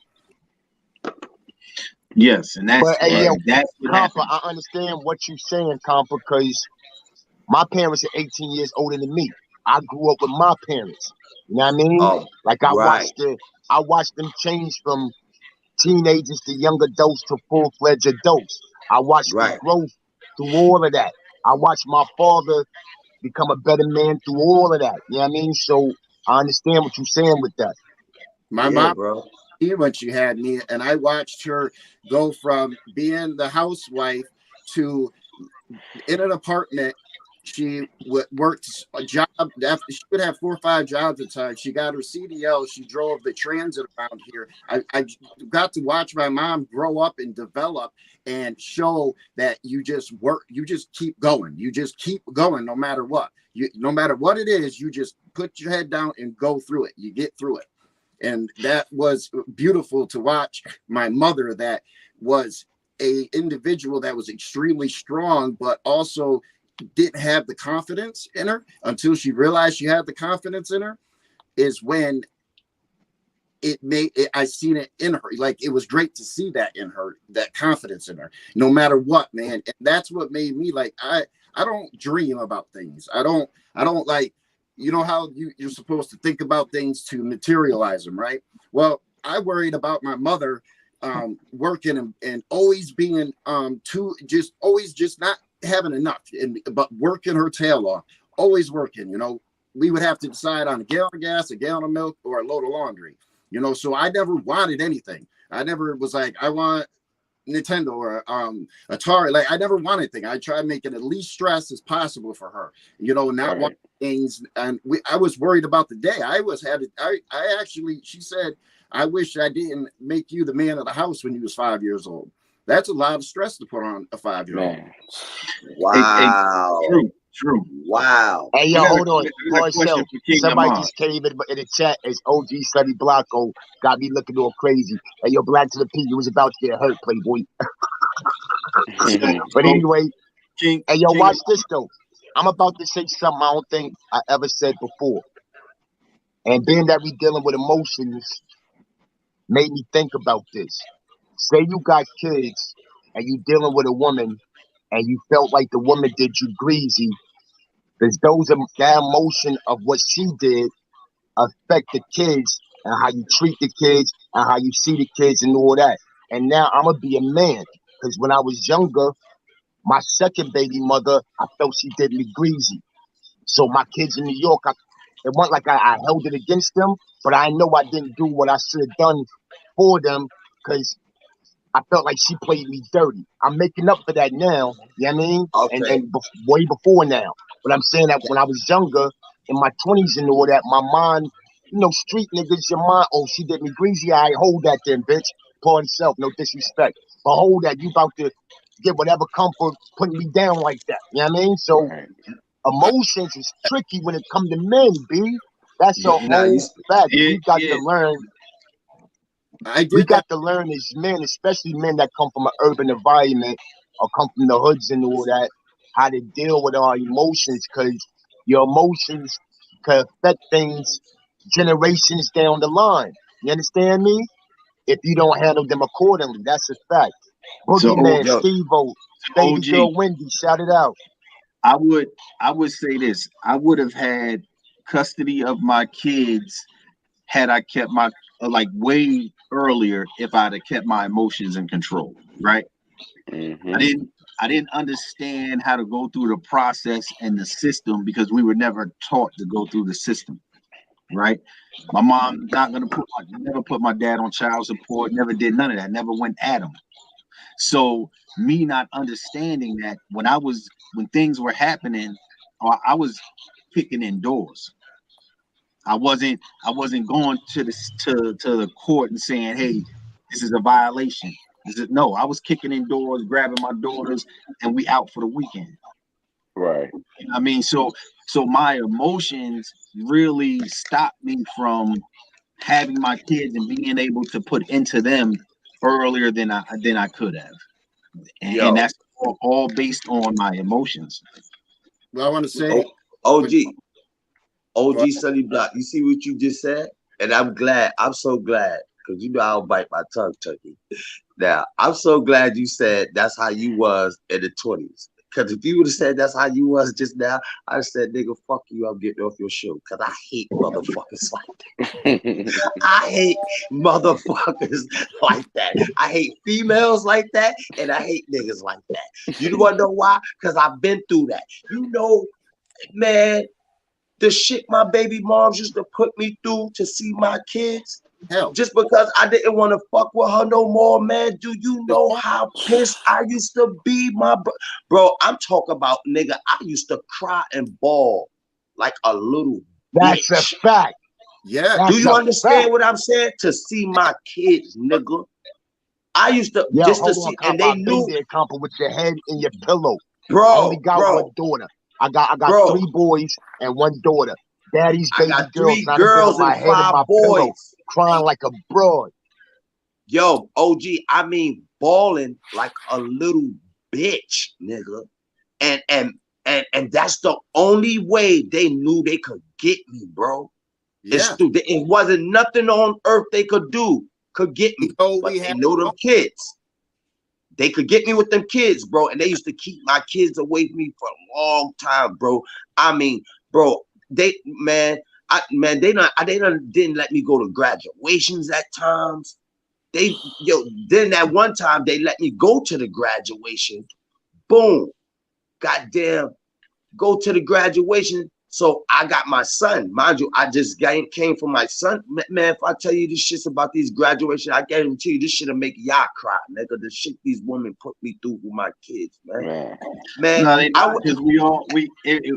Yes, and that's But hey, yo, that's what Compa, happened. I understand what you're saying, Compa, because my parents are 18 years older than me. I grew up with my parents. You know what I mean? Like Right. I watched them change from teenagers to young adults to full-fledged adults. I watched the Right. growth through all of that. I watched my father become a better man through all of that. You know what I mean? So I understand what you're saying with that. My Yeah, mom, bro. when she had me, and I watched her go from being the housewife to in an apartment. She worked a job. After she would have 4 or 5 jobs at a time. She got her CDL. She drove the transit around here. I got to watch my mom grow up and develop and show that you just work. You just keep going. You just keep going no matter what. No matter what it is, you just put your head down and go through it. You get through it. And that was beautiful to watch my mother that was a individual that was extremely strong, but also didn't have the confidence in her until she realized she had the confidence in her is when it made it, I seen it in her. Like it was great to see that in her, that confidence in her, no matter what, man. And that's what made me like, I don't dream about things. I don't like, you know how you're supposed to think about things to materialize them, right? Well, I worried about my mother working and always being always just not having enough but working her tail off, always working. You know, we would have to decide on a gallon of gas, a gallon of milk, or a load of laundry. You know, so I never wanted anything. I never was like, I want Nintendo or Atari. Like I never wanted anything. I tried making it least stress as possible for her. You know, not wanting things. And I was worried about the day. I actually, she said, I wish I didn't make you the man of the house when you was 5 years old. That's a lot of stress to put on a 5-year-old. Wow. True. Wow. Hey, yo, hold on. I got a question for King Somebody Ahmad. just came in the chat as OG Study Blanco. Got me looking all crazy. Hey, yo, Black to the P, you was about to get hurt, Playboy. But anyway, King, hey, yo, King watch this, though. I'm about to say something I don't think I ever said before. And being that we dealing with emotions made me think about this. Say you got kids and you dealing with a woman and you felt like the woman did you greasy. Does that emotion of what she did affect the kids and how you treat the kids and how you see the kids and all that? And now I'm gonna be a man because when I was younger, my second baby mother, I felt she did me greasy. So my kids in New York, it wasn't like I held it against them, but I know I didn't do what I should have done for them because I felt like she played me dirty. I'm making up for that now, you know what I mean? Okay. And way before now. But I'm saying that when I was younger, in my 20s and all that, my mind, street niggas, your mind, oh, she did me greasy. I hold that then, bitch. Pardon self, no disrespect. But hold that, you about to get whatever comfort putting me down like that. You know what I mean? So emotions is tricky when it comes to men, B. That's a whole fact. We got to learn. We got to learn as men, especially men that come from an urban environment or come from the hoods and all that, how to deal with our emotions, because your emotions can affect things generations down the line. You understand me? If you don't handle them accordingly, that's a fact. Boogeyman, Steve-O, baby OG, girl Wendy, shout it out. I would say this. I would have had custody of my kids had I kept my like way earlier if I'd have kept my emotions in control, right? I didn't understand how to go through the process and the system because we were never taught to go through the system, right? My mom never put my dad on child support, never did none of that, never went at him. So me not understanding that when things were happening, I was kicking in doors. I wasn't going to the court and saying, hey, this is a violation. No, I was kicking in doors, grabbing my daughters, and we out for the weekend. Right. You know what I mean? So my emotions really stopped me from having my kids and being able to put into them earlier than I could have. And that's the all based on my emotions. Well, I want to say, OG Sunny Block. You see what you just said, and I'm glad. I'm so glad because you know I'll bite my tongue, Turkey. Now I'm so glad you said that's how you was in the 20s. Because if you would have said that's how you was just now, I said, nigga, fuck you, I'm getting off your show. Because I hate motherfuckers like that. I hate motherfuckers like that. I hate females like that, and I hate niggas like that. You want to know why? Because I've been through that. You know, man, the shit my baby moms used to put me through to see my kids. hell, Just because I didn't want to fuck with her no more, man. Do you know how pissed I used to be, bro? I'm talking about, nigga. I used to cry and bawl like a little That's bitch. a fact. yeah. That's Do you a understand fact. what I'm saying? To see my kids, nigga. I used to Yo, just to hold see, on, and Compa. they I've been knew, there, Compa, with your head in your pillow. I bro, only got one daughter. I got bro. 3 boys and 1 daughter. Daddy's I baby got girls. 3 Now they been girls with my and head in 5 my boys. pillow, crying like a broad. Yo, OG, I mean balling like a little bitch, nigga. And that's the only way they knew they could get me, bro. Yeah. It wasn't nothing on earth they could do could get me. So but we they have know them kids. They could get me with them kids, bro. And they used to keep my kids away from me for a long time, bro. I mean, bro, they didn't let me go to graduations at times. Then that one time they let me go to the graduation. Boom. Goddamn. Go to the graduation. So I got my son. Mind you, I just came from my son. Man, if I tell you this shit's about these graduations, I guarantee you this shit'll make y'all cry, nigga. The shit these women put me through with my kids, man. No, they not, because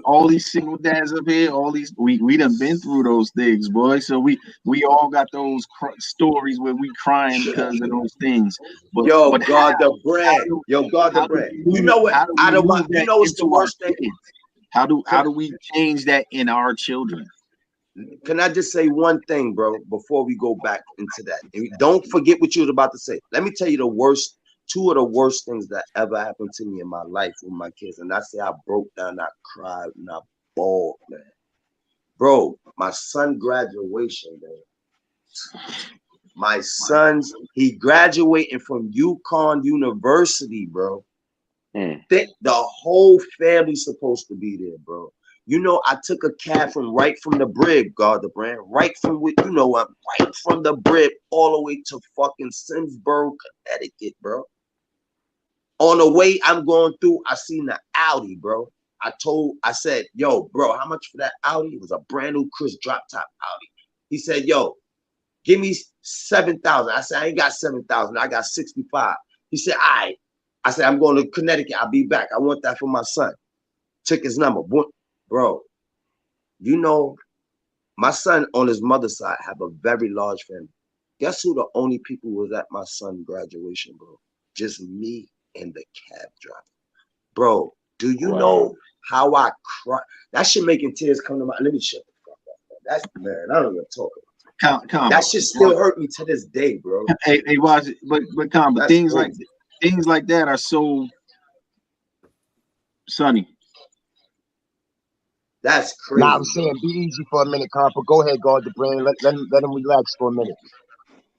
all these single dads up here, we done been through those things, boy. So we all got those stories where we crying because of those things. But God the brand. God the brand. You know what? You know what's the worst thing? How do we change that in our children? Can I just say one thing, bro, before we go back into that? And don't forget what you was about to say. Let me tell you two of the worst things that ever happened to me in my life with my kids. And I say I broke down, I cried, and I bawled, man. Bro, my son graduation, man. My son's, he graduating from UConn University, bro. The whole family's supposed to be there, bro. You know, I took a cab right from the Brib, God the brand, right from the Brib all the way to fucking Simsboro, Connecticut, bro. On the way I'm going through, I seen the Audi, bro. I said, yo, bro, how much for that Audi? It was a brand new Chris drop top Audi. He said, yo, give me 7,000. I said, I ain't got 7,000. I got 65. He said, all right. I said, I'm going to Connecticut. I'll be back. I want that for my son. Took his number. Bro, you know, my son on his mother's side have a very large family. Guess who the only people was at my son's graduation, bro? Just me and the cab driver. Bro, do you know how I cry? That shit making tears come to my. Let me shut the fuck up. That's, man, I don't even talk about it. That shit still hurt me to this day, bro. Hey, watch it. But things like that are so sunny. That's crazy. Nah, I'm saying be easy for a minute, Compa. Go ahead, God the brand. Let him relax for a minute.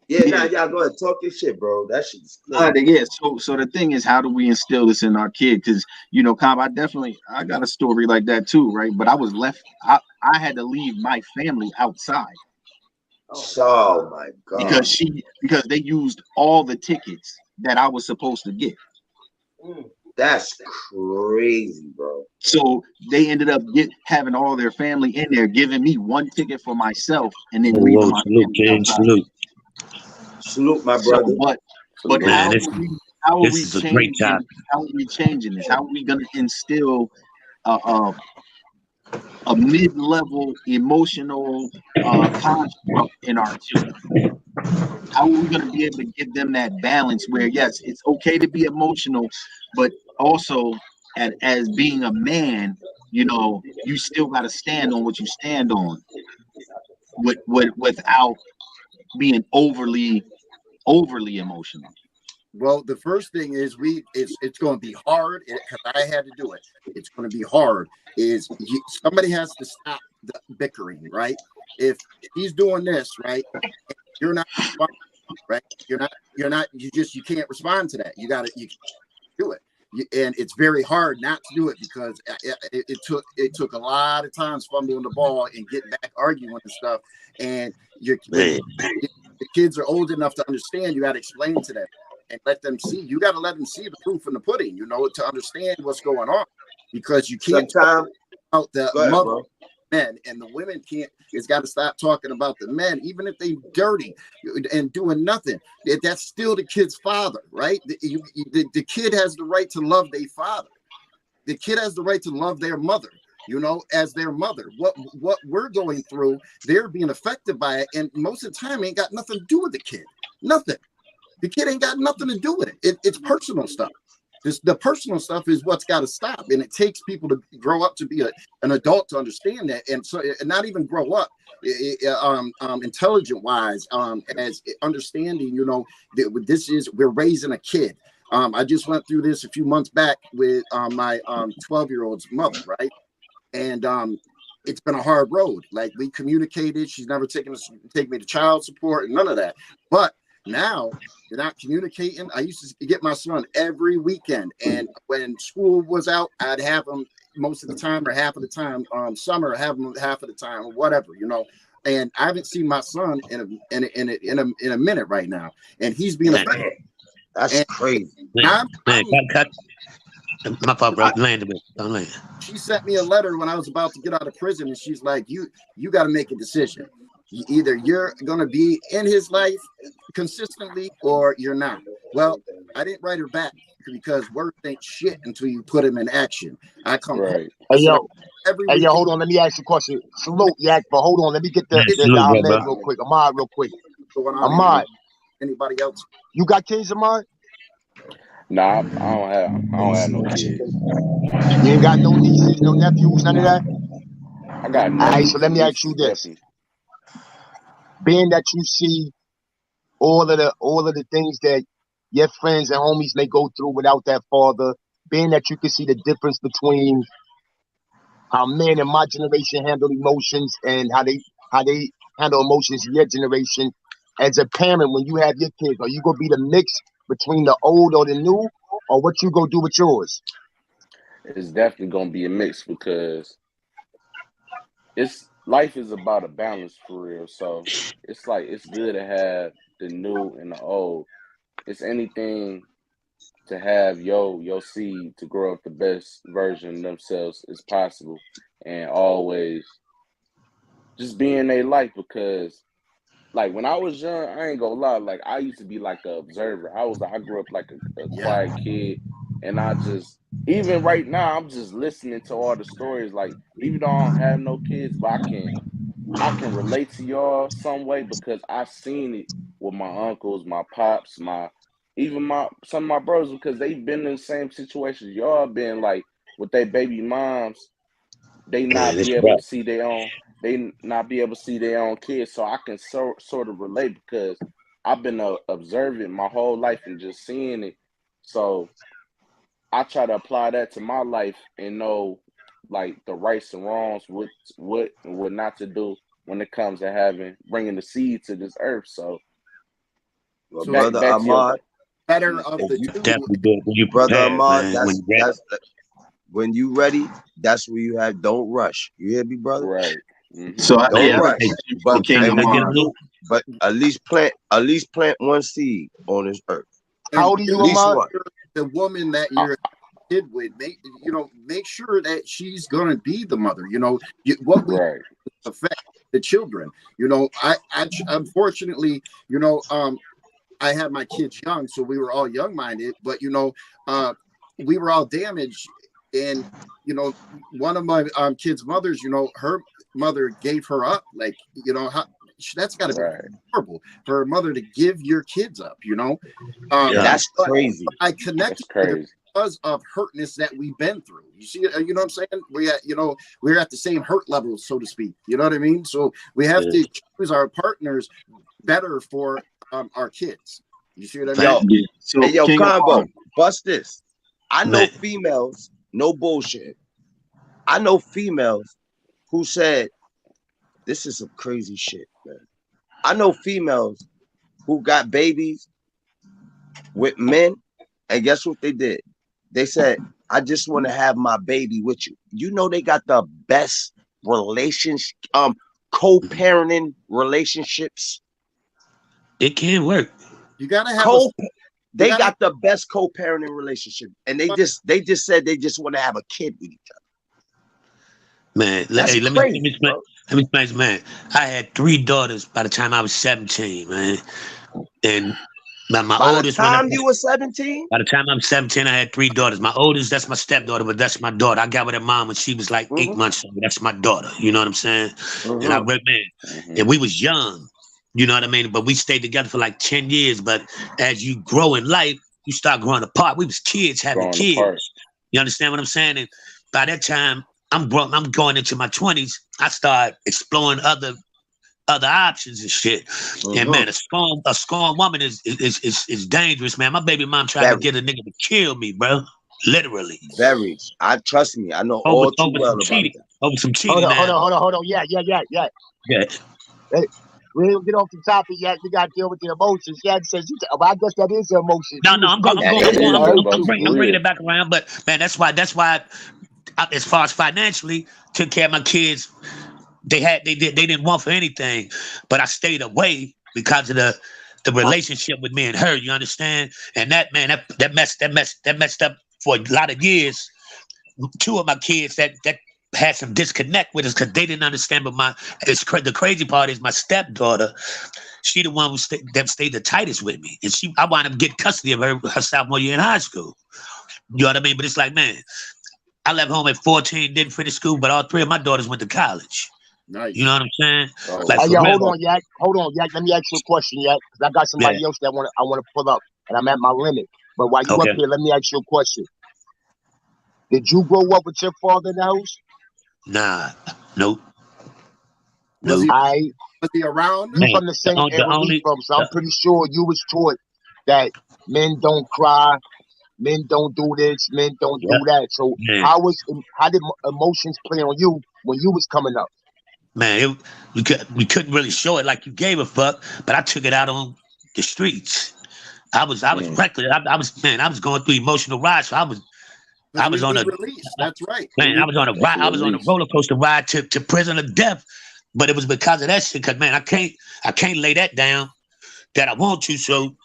Yeah, y'all go ahead, talk your shit, bro. That shit's crazy. Yeah. So the thing is, how do we instill this in our kid? Because Compa, I got a story like that too, right? But I was left. I had to leave my family outside. Oh my God! Because they used all the tickets that I was supposed to get. That's crazy, bro. So they ended up having all their family in there, giving me one ticket for myself, and then leaving my family outside. Salute, my brother. But how are we changing this? How are we going to instill a mid-level emotional construct in our children? How are we going to be able to give them that balance where, yes, it's okay to be emotional, but also as being a man, you still got to stand on what you stand on without being overly emotional. Well, the first thing is it's going to be hard because I had to do it. It's going to be hard. Somebody has to stop the bickering, right? If he's doing this, right, you're not responding, right? You can't respond to that. You do it. And it's very hard not to do it because it took a lot of times fumbling the ball and getting back arguing and stuff. And the kids are old enough to understand. You got to explain to them and let them see. You got to let them see the proof in the pudding, to understand what's going on, because you can't talk about the mother men, and the women can't. It's got to stop talking about the men, even if they dirty and doing nothing. That's still the kid's father, right? The kid has the right to love their father. The kid has the right to love their mother, as their mother. What we're going through, they're being affected by it, and most of the time ain't got nothing to do with the kid. Nothing. The kid ain't got nothing to do with it. It's personal stuff. The personal stuff is what's got to stop, and it takes people to grow up to be an adult to understand that, and so and not even grow up intelligent wise, as understanding. We're raising a kid. I just went through this a few months back with my 12-year-old's mother, right? And it's been a hard road. Like, we communicated. She's never take me to child support and none of that. But now you're not communicating. I used to get my son every weekend, and when school was out, I'd have him most of the time or half of the time. Summer, have him half of the time or whatever, And I haven't seen my son in a minute right now, and he's being affected. That's crazy. My fault, bro. Don't land. She sent me a letter when I was about to get out of prison, and she's like, "You got to make a decision. Either you're going to be in his life consistently or you're not." Well, I didn't write her back because words ain't shit until you put them in action. I come right. Hey, yo, hold on. Let me ask you a question. Salute, Yak, but hold on. Let me get the Ahmed real quick. Ahmad, real quick. Ahmad. Anybody else? You got kids, Ahmad? Nah, I don't have no kids. You ain't got no nieces, no nephews, none of that? I got nephews. All right, so let me ask you this. Being that you see all of the things that your friends and homies may go through without that father, being that you can see the difference between how men in my generation handle emotions and how they handle emotions in your generation, as a parent, when you have your kids, are you gonna be the mix between the old or the new, or what you gonna do with yours? It's definitely gonna be a mix, because life is about a balance for real. So it's like, it's good to have the new and the old. It's anything to have your seed to grow up the best version of themselves as possible, and always just be in their life. Because like, when I was young, I ain't gonna lie, like, I used to be like an observer. I grew up like a quiet kid, and even right now, I'm just listening to all the stories. Like, even though I don't have no kids, but I can relate to y'all some way, because I've seen it with my uncles, my pops, some of my brothers, because they've been in the same situations y'all been, like, with their baby moms. They not be able to see their own kids. So I can sort of relate, because I've been observing my whole life and just seeing it. So I try to apply that to my life and know, like, the rights and wrongs, what and what not to do when it comes to bringing the seed to this earth. So Brother Ahmad, better of the two. Definitely good when you Brother prepared, Ahmad, man. When you ready, that's where you have. Don't rush. You hear me, brother? Right. Mm-hmm. So Don't rush. But at least plant one seed on this earth. How old are you, Ahmad? The woman that you're kid with, make sure that she's gonna be the mother. What we affect the children. I unfortunately, I had my kids young, so we were all young-minded, but we were all damaged. And one of my kids' mothers, her mother gave her up. Like, that's got to be horrible for a mother to give your kids up. That's crazy. I connected with her because of hurtness that we've been through. You see, you know what I'm saying? We're at the same hurt level, so to speak. You know what I mean? So we have to choose our partners better for our kids. You see what I mean? Yo, Yeah. So hey, yo, King of Combo, Mars. bust this. I know Man. females, no bullshit. I know females who said, this is some crazy shit, man. I know females who got babies with men, and guess what they did? They said, I just want to have my baby with you. You know, they got the best relationship, co-parenting relationships. It can work. You gotta have a. They got the best co-parenting relationship, and they just said they just want to have a kid with each other. Man, That's hey, let crazy, me explain, man. I had 3 daughters by the time I was 17, man. And my By the oldest time you were 17? By the time I'm 17, I had 3 daughters. My oldest, that's my stepdaughter, but that's my daughter. I got with her mom when she was like 8 months old. That's my daughter. You know what I'm saying? And I went, man, and we was young. You know what I mean? But we stayed together for like 10 years. But as you grow in life, you start growing apart. We was kids having kids. Apart. You understand what I'm saying? And by that time, I'm going into my 20s. I start exploring other options and shit. And man, a strong woman is dangerous, man. My baby mom tried to get a nigga to kill me, bro. Literally. Very. Trust me. I know all too well about that. Over some cheating. Hold on. Yeah. Hey, we didn't get off the topic yet. We got to deal with the emotions. Yeah, says I guess that is the emotion. I'm bringing it back around. But man, that's why. As far as financially, took care of my kids. They didn't want for anything, but I stayed away because of the relationship with me and her. You understand? And that messed up for a lot of years. 2 of my kids that had some disconnect with us because they didn't understand. But the crazy part is my stepdaughter. She the one who stayed the tightest with me, and I wound up getting custody of her sophomore year in high school. You know what I mean? But it's like, man, I left home at 14, didn't finish school, but all 3 of my daughters went to college. Nice. You know what I'm saying? Hold on, Yak. Let me ask you a question, Yak, because I got somebody else that I want to pull up, and I'm at my limit. But while you up here, let me ask you a question. Did you grow up with your father in the house? Nah, nope. Was he around? You from the same area we from, so I'm pretty sure you was taught that men don't cry, men don't do this, men don't do that. So how did emotions play on you when you was coming up? Man, we couldn't really show it like you gave a fuck, but I took it out on the streets. I was reckless. I was going through emotional rides. So I was on a release. That's right. Man, I was on a ride. I was on a roller coaster ride to prison of death. But it was because of that shit. Cause man, I can't lay that down that I want to. So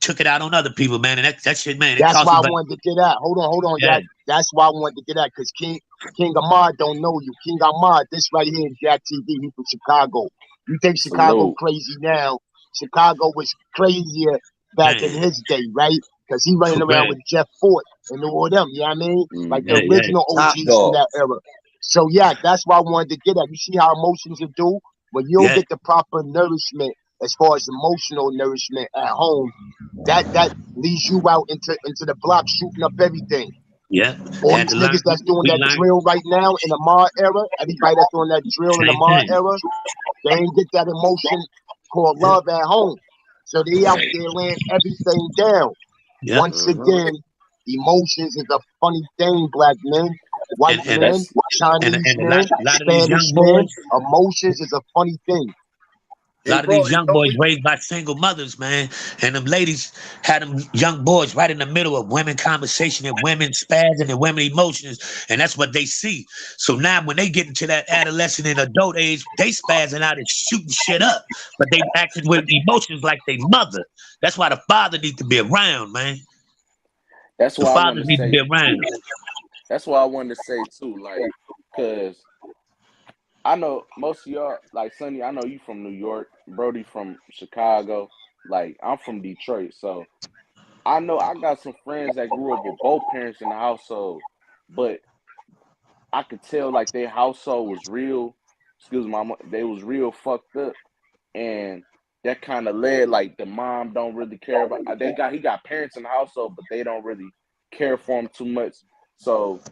took it out on other people, man. And that shit, man. That's why I wanted to get at. Hold on, yeah. That's why I wanted to get at. Cause King Ahmad don't know you. King Ahmad, this right here is Jack TV. He's from Chicago. You think Chicago crazy now? Chicago was crazier back in his day, right? Because he running around with Jeff Fort and all them. You know what I mean? Like the original OGs from that era. So yeah, that's why I wanted to get at. You see how emotions will do when you don't get the proper nourishment as far as emotional nourishment at home. That leads you out into the block shooting up everything. Yeah. All these niggas that's doing that drill right now in the Ahmad era, everybody that's doing that drill in the Ahmad era, they ain't get that emotion called love at home. So they out there laying everything down. Yep. Once again, emotions is a funny thing, black men. White men, Chinese men, Spanish men, emotions is a funny thing. A lot of these young boys raised by single mothers, man. And them ladies had them young boys right in the middle of women conversation and women spazzing and women emotions. And that's what they see. So now when they get into that adolescent and adult age, they spazzing out and shooting shit up. But they acting with emotions like they mother. That's why the father needs to be around, man. That's why the father needs to be around. That's why I wanted to say too, like, because I know most of y'all, like Sonny, I know you from New York, Brody from Chicago, like I'm from Detroit, so I know I got some friends that grew up with both parents in the household, but I could tell like their household was real, they was real fucked up, and that kind of led like the mom don't really care about. He got parents in the household, but they don't really care for him too much. So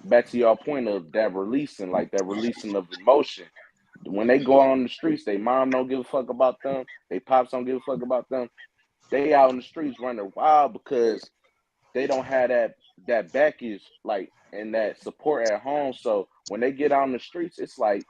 back to your point of that releasing of emotion. When they go on the streets, they mom don't give a fuck about them. They pops don't give a fuck about them. they out in the streets running wild because they don't have that backage like and that support at home. So when they get out in the streets, it's like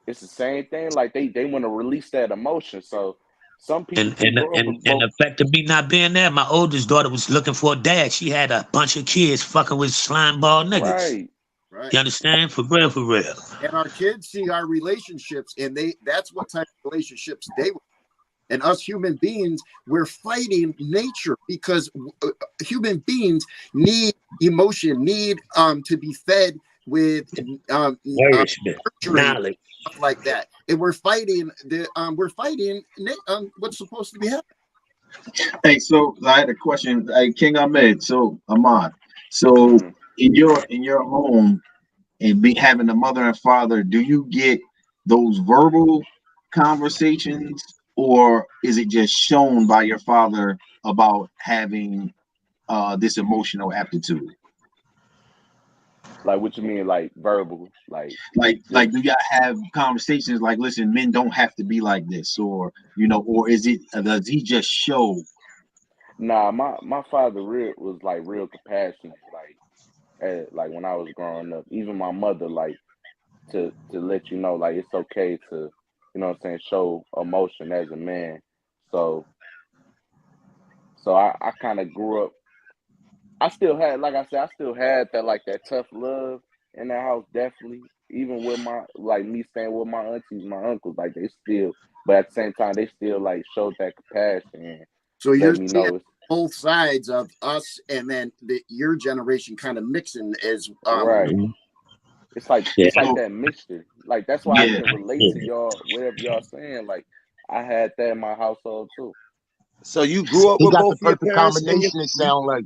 it's the same thing. Like they want to release that emotion. So some people And can and grow up and with and both. the fact of me not being there, my oldest daughter was looking for a dad. She had a bunch of kids fucking with slime ball niggas. Right. You Right. understand? For real, for real. And our kids see our relationships, and that's what type of relationships they were. And us human beings, we're fighting nature because human beings need emotion, need to be fed with Nourishment, nurturing, knowledge. stuff like that. And we're fighting what's supposed to be happening. Hey, so I had a question. Hey, King Ahmed. So Ahmad. So Mm-hmm. in your home and be having a mother and father, do you get those verbal conversations, or is it just shown by your father about having this emotional aptitude? Like what you mean, like verbal, Like just do y'all have conversations like, listen, men don't have to be like this, or or is it does he just show? nah. My father was like real compassionate, like when I was growing up. Even my mother, like to let you know, like it's okay to, you know what I'm saying, show emotion as a man. So I kind of grew up. I still had, like I said, I still had that tough love in the house, definitely. Even with me staying with my aunties, my uncles, like they still, but at the same time, they still like showed that compassion and So let you're me seeing know it's both sides of us, and then your generation kind of mixing as right. Mhm. Yeah, It's like that mixture. Like that's why I Yeah. can relate to y'all, whatever y'all saying. Like I had that in my household too. So you grew up He with got both the of your perfect parents in combination, it sound like.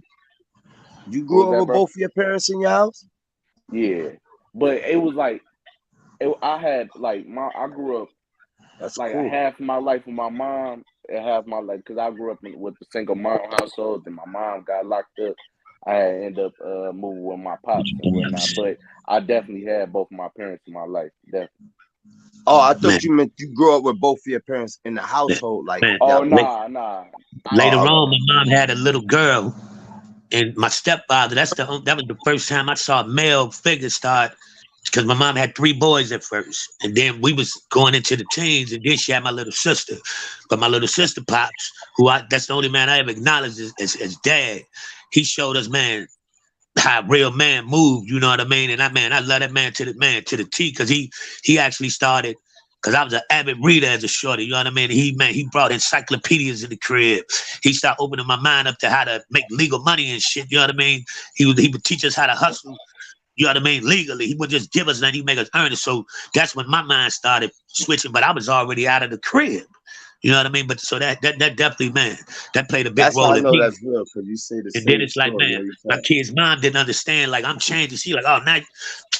you What was grew up that, with bro? both of your parents in your house? Yeah, but it was like I had like I grew up That's like a cool. half my life with my mom and half my life because I grew up with a single mom household. Then my mom got locked up. I had ended up moving with my pops and whatnot. But I definitely had both of my parents in my life. Definitely. Oh, I man, thought you meant you grew up with both of your parents in the man, household, like man. Oh y'all both. nah. I Later Oh, grew okay. up. on, my mom had a little girl, and my stepfather. That was the first time I saw a male figure start. Because my mom had three boys at first, and then we was going into the teens, and then she had my little sister. But my little sister pops, that's the only man I ever acknowledged as dad. He showed us, man, how a real man moved. You know what I mean? And I love that man to the T, because he actually started. Because I was an avid reader as a shorty, you know what I mean? He brought encyclopedias in the crib. He started opening my mind up to how to make legal money and shit, you know what I mean? He would teach us how to hustle, you know what I mean, legally. He would just give us and he'd make us earn it. So that's when my mind started switching, but I was already out of the crib. You know what I mean? But so that definitely, man, that played a big That's how role I in know me. that's real, because you say the And then same it's like, story man, every my time. kid's mom didn't understand. Like, I'm changing. She like, oh, now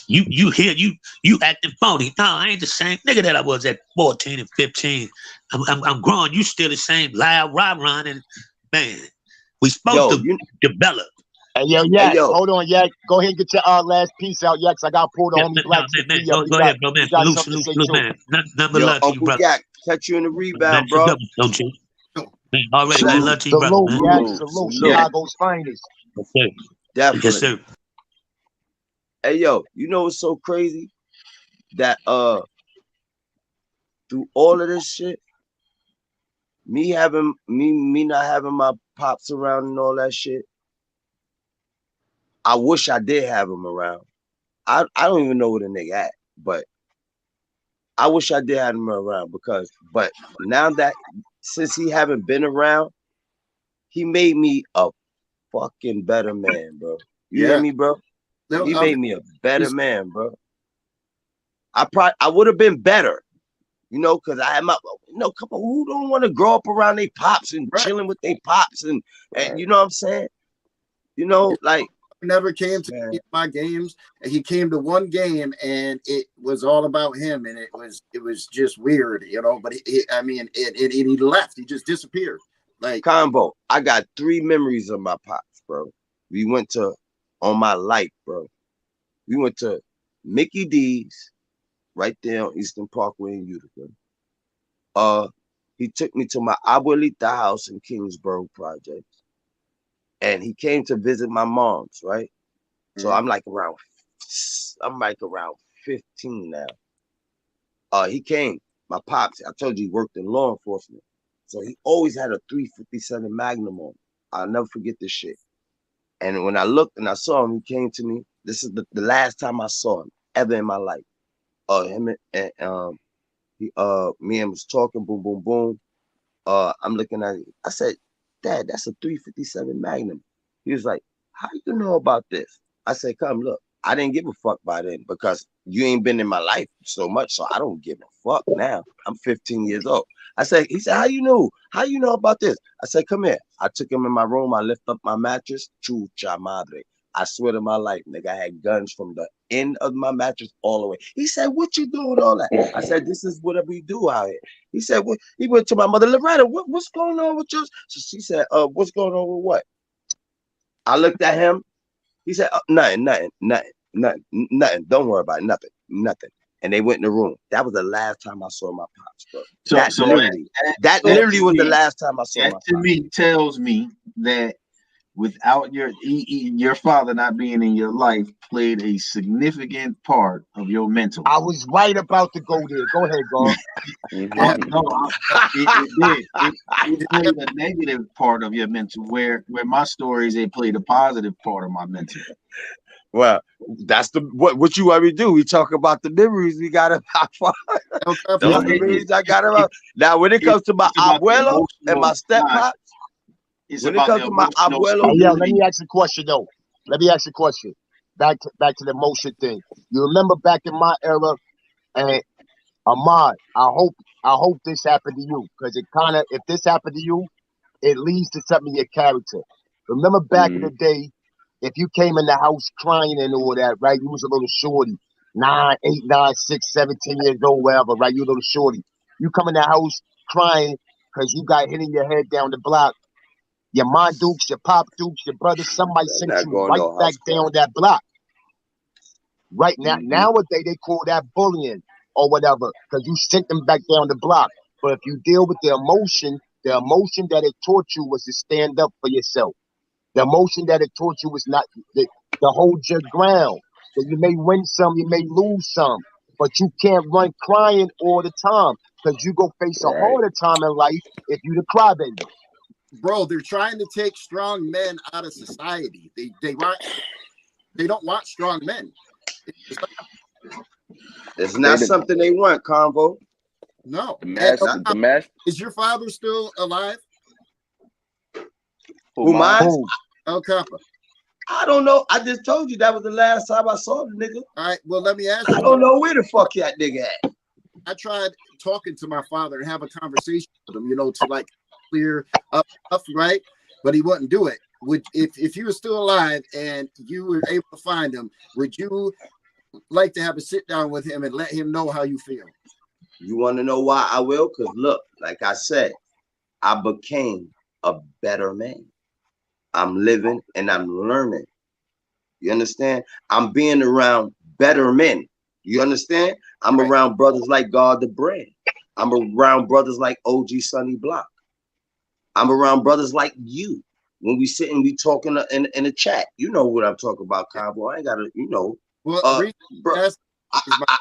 you here, you acting phony. No, I ain't the same nigga that I was at 14 and 15. I'm growing. You still the same loud rah-rah, and man, we supposed Yo, to develop. Hey, yo, hey Yak, yo, hold on, Yak. Go ahead and get your last piece out, Yak. I got to pull the Yeah, homie no, Black to the man, P up. go ahead, bro, man. He got Salute, something to salute, say salute, too. man. Nothing but yo, love to you, Uncle brother. Yak, catch you in the Man, rebound, it's a bro. good one, don't you? Man, already, man. Salute. Love to you, brother, Salute, man. Yak. Salute, Salute. Yeah, salute. Chicago's finest. Yes, sir. Yes, definitely. sir. Hey yo, you know what's so crazy? That through all of this shit, me not having my pops around and all that shit, I wish I did have him around. I don't even know where the nigga at, but I wish I did have him around but now that since he haven't been around, he made me a fucking better man, bro. You hear yeah. me, bro? No, He made me a better it's- man, bro. I would have been better, because I had my, couple who don't want to grow up around their pops and right. chilling with their pops and Right. you know what I'm saying? Like, Never came to man, any of my games. He came to one game, and it was all about him, and it was just weird, But he left. He just disappeared. Like, combo. I got 3 memories of my pops, bro. We went to on my life, bro. We went to Mickey D's right there on Eastern Parkway in Utica. he took me to my abuelita house in Kingsborough Projects, and he came to visit my mom's, right? So I'm like around 15 now. He came, my pops, I told you he worked in law enforcement. So he always had a 357 Magnum on. I'll never forget this shit. And when I looked and I saw him, he came to me. This is the last time I saw him ever in my life. Him and me and was talking, boom, boom, boom. I'm looking at it. I said, Dad, that's a 357 Magnum. He was like, how you know about this? I said, come look. I didn't give a fuck by then because you ain't been in my life so much, so I don't give a fuck now. I'm 15 years old. He said, how you know? How you know about this? I said, come here. I took him in my room. I lift up my mattress. Chucha madre. I swear to my life, nigga, I had guns from the end of my mattress all the way. He said, what you doing with all that? I said, this is what we do out here. He said, what? He went to my mother, Loretta, what's going on with yours? So she said, what's going on with what? I looked at him. He said, nothing. Don't worry about it. Nothing. And they went in the room. That was the last time I saw my pops, bro. That literally was the last time I saw my pops. That to me tells me that without your father not being in your life played a significant part of your mental. I was right about to go there. Go ahead, God. It played a negative part of your mental, where my stories, they played a positive part of my mental. Well, that's what you already do. We talk about the memories we got about those memories I got about. Now, when it comes to my abuelo and my steppops, when it comes to my abuelo, yeah, let me ask you a question though. Let me ask you a question. Back to the emotion thing. You remember back in my era, and Ahmad, I hope this happened to you, because it kind of, if this happened to you, it leads to something in your character. Remember back in the day, if you came in the house crying and all that, right? You was a little shorty, 9, 8, 9, 6, 17 years old, whatever, right? You a little shorty. You come in the house crying because you got hitting your head down the block. Your mom dukes, your pop dukes, your brother, somebody sent you right back down that block. Right now, nowadays they call that bullying or whatever, because you sent them back down the block. But if you deal with the emotion that it taught you was to stand up for yourself. The emotion that it taught you was not to hold your ground. That you may win some, you may lose some, but you can't run crying all the time, because you go face a harder time in life if you the crybaby. Bro, they're trying to take strong men out of society. They don't want strong men. It's not something they want, Convo. No. The mask. Is your father still alive? Who, mine? El Capa. I don't know. I just told you that was the last time I saw the nigga. All right. Well, let me ask you. I don't know where the fuck that nigga at. I tried talking to my father and have a conversation with him, to like clear up stuff, right? But he wouldn't do it. If you were still alive and you were able to find him, would you like to have a sit down with him and let him know how you feel? You want to know why I will? Because look, like I said, I became a better man. I'm living and I'm learning. You understand? I'm being around better men. You understand? I'm around brothers like God the Brand. I'm around brothers like OG Sonny Block. I'm around brothers like you. When we sit and we talking in a chat, you know what I'm talking about, Convo. I ain't gotta, Well,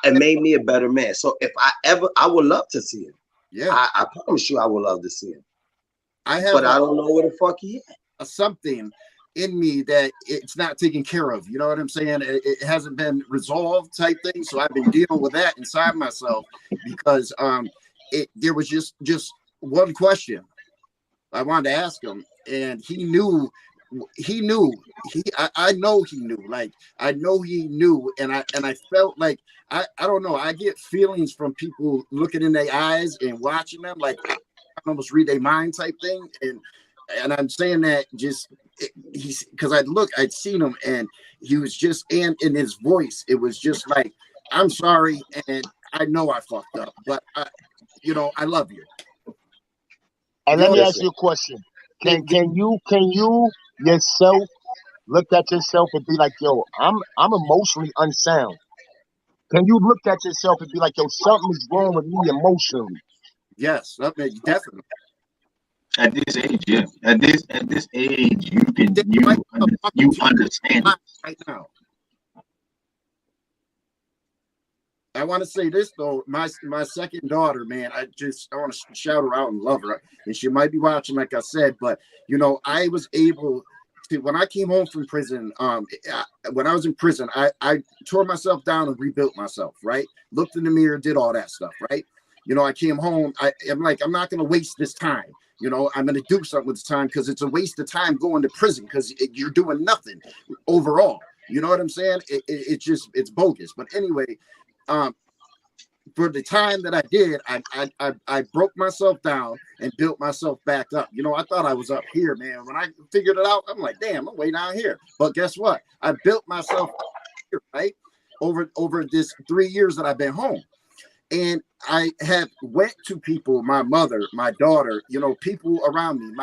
it made me a better man. So if I would love to see him. Yeah, I promise you, I would love to see him. I don't know where the fuck he at. Something in me that it's not taken care of. You know what I'm saying? It hasn't been resolved, type thing. So I've been dealing with that inside myself, because there was just one question I wanted to ask him, and he knew. I know he knew. Like, I know he knew, and I felt like I don't know. I get feelings from people looking in their eyes and watching them, like I almost read their mind type thing. And I'm saying that he's because I'd seen him, and he was just in his voice. It was just like, I'm sorry, and I know I fucked up, but I love you. And let me ask you a question. Can you yourself look at yourself and be like, yo, I'm emotionally unsound? Can you look at yourself and be like, yo, something is wrong with me emotionally? Yes, definitely. At this age, yeah. At this age, you understand it right now. I want to say this though, my second daughter, man, I want to shout her out and love her, and she might be watching, like I said, but you know, I was able to, when I came home from prison, when I was in prison, I tore myself down and rebuilt myself, right? Looked in the mirror, did all that stuff, right? You know, I came home, I'm like, I'm not going to waste this time. You know, I'm going to do something with this time because it's a waste of time going to prison because you're doing nothing overall. You know what I'm saying? It's bogus. But anyway, for the time that I did, I broke myself down and built myself back up. You know, I thought I was up here, man. When I figured it out, I'm like, damn, I'm way down here. But guess what? I built myself up here, right? Over this 3 years that I've been home. And I have went to people, my mother, my daughter, you know, people around me,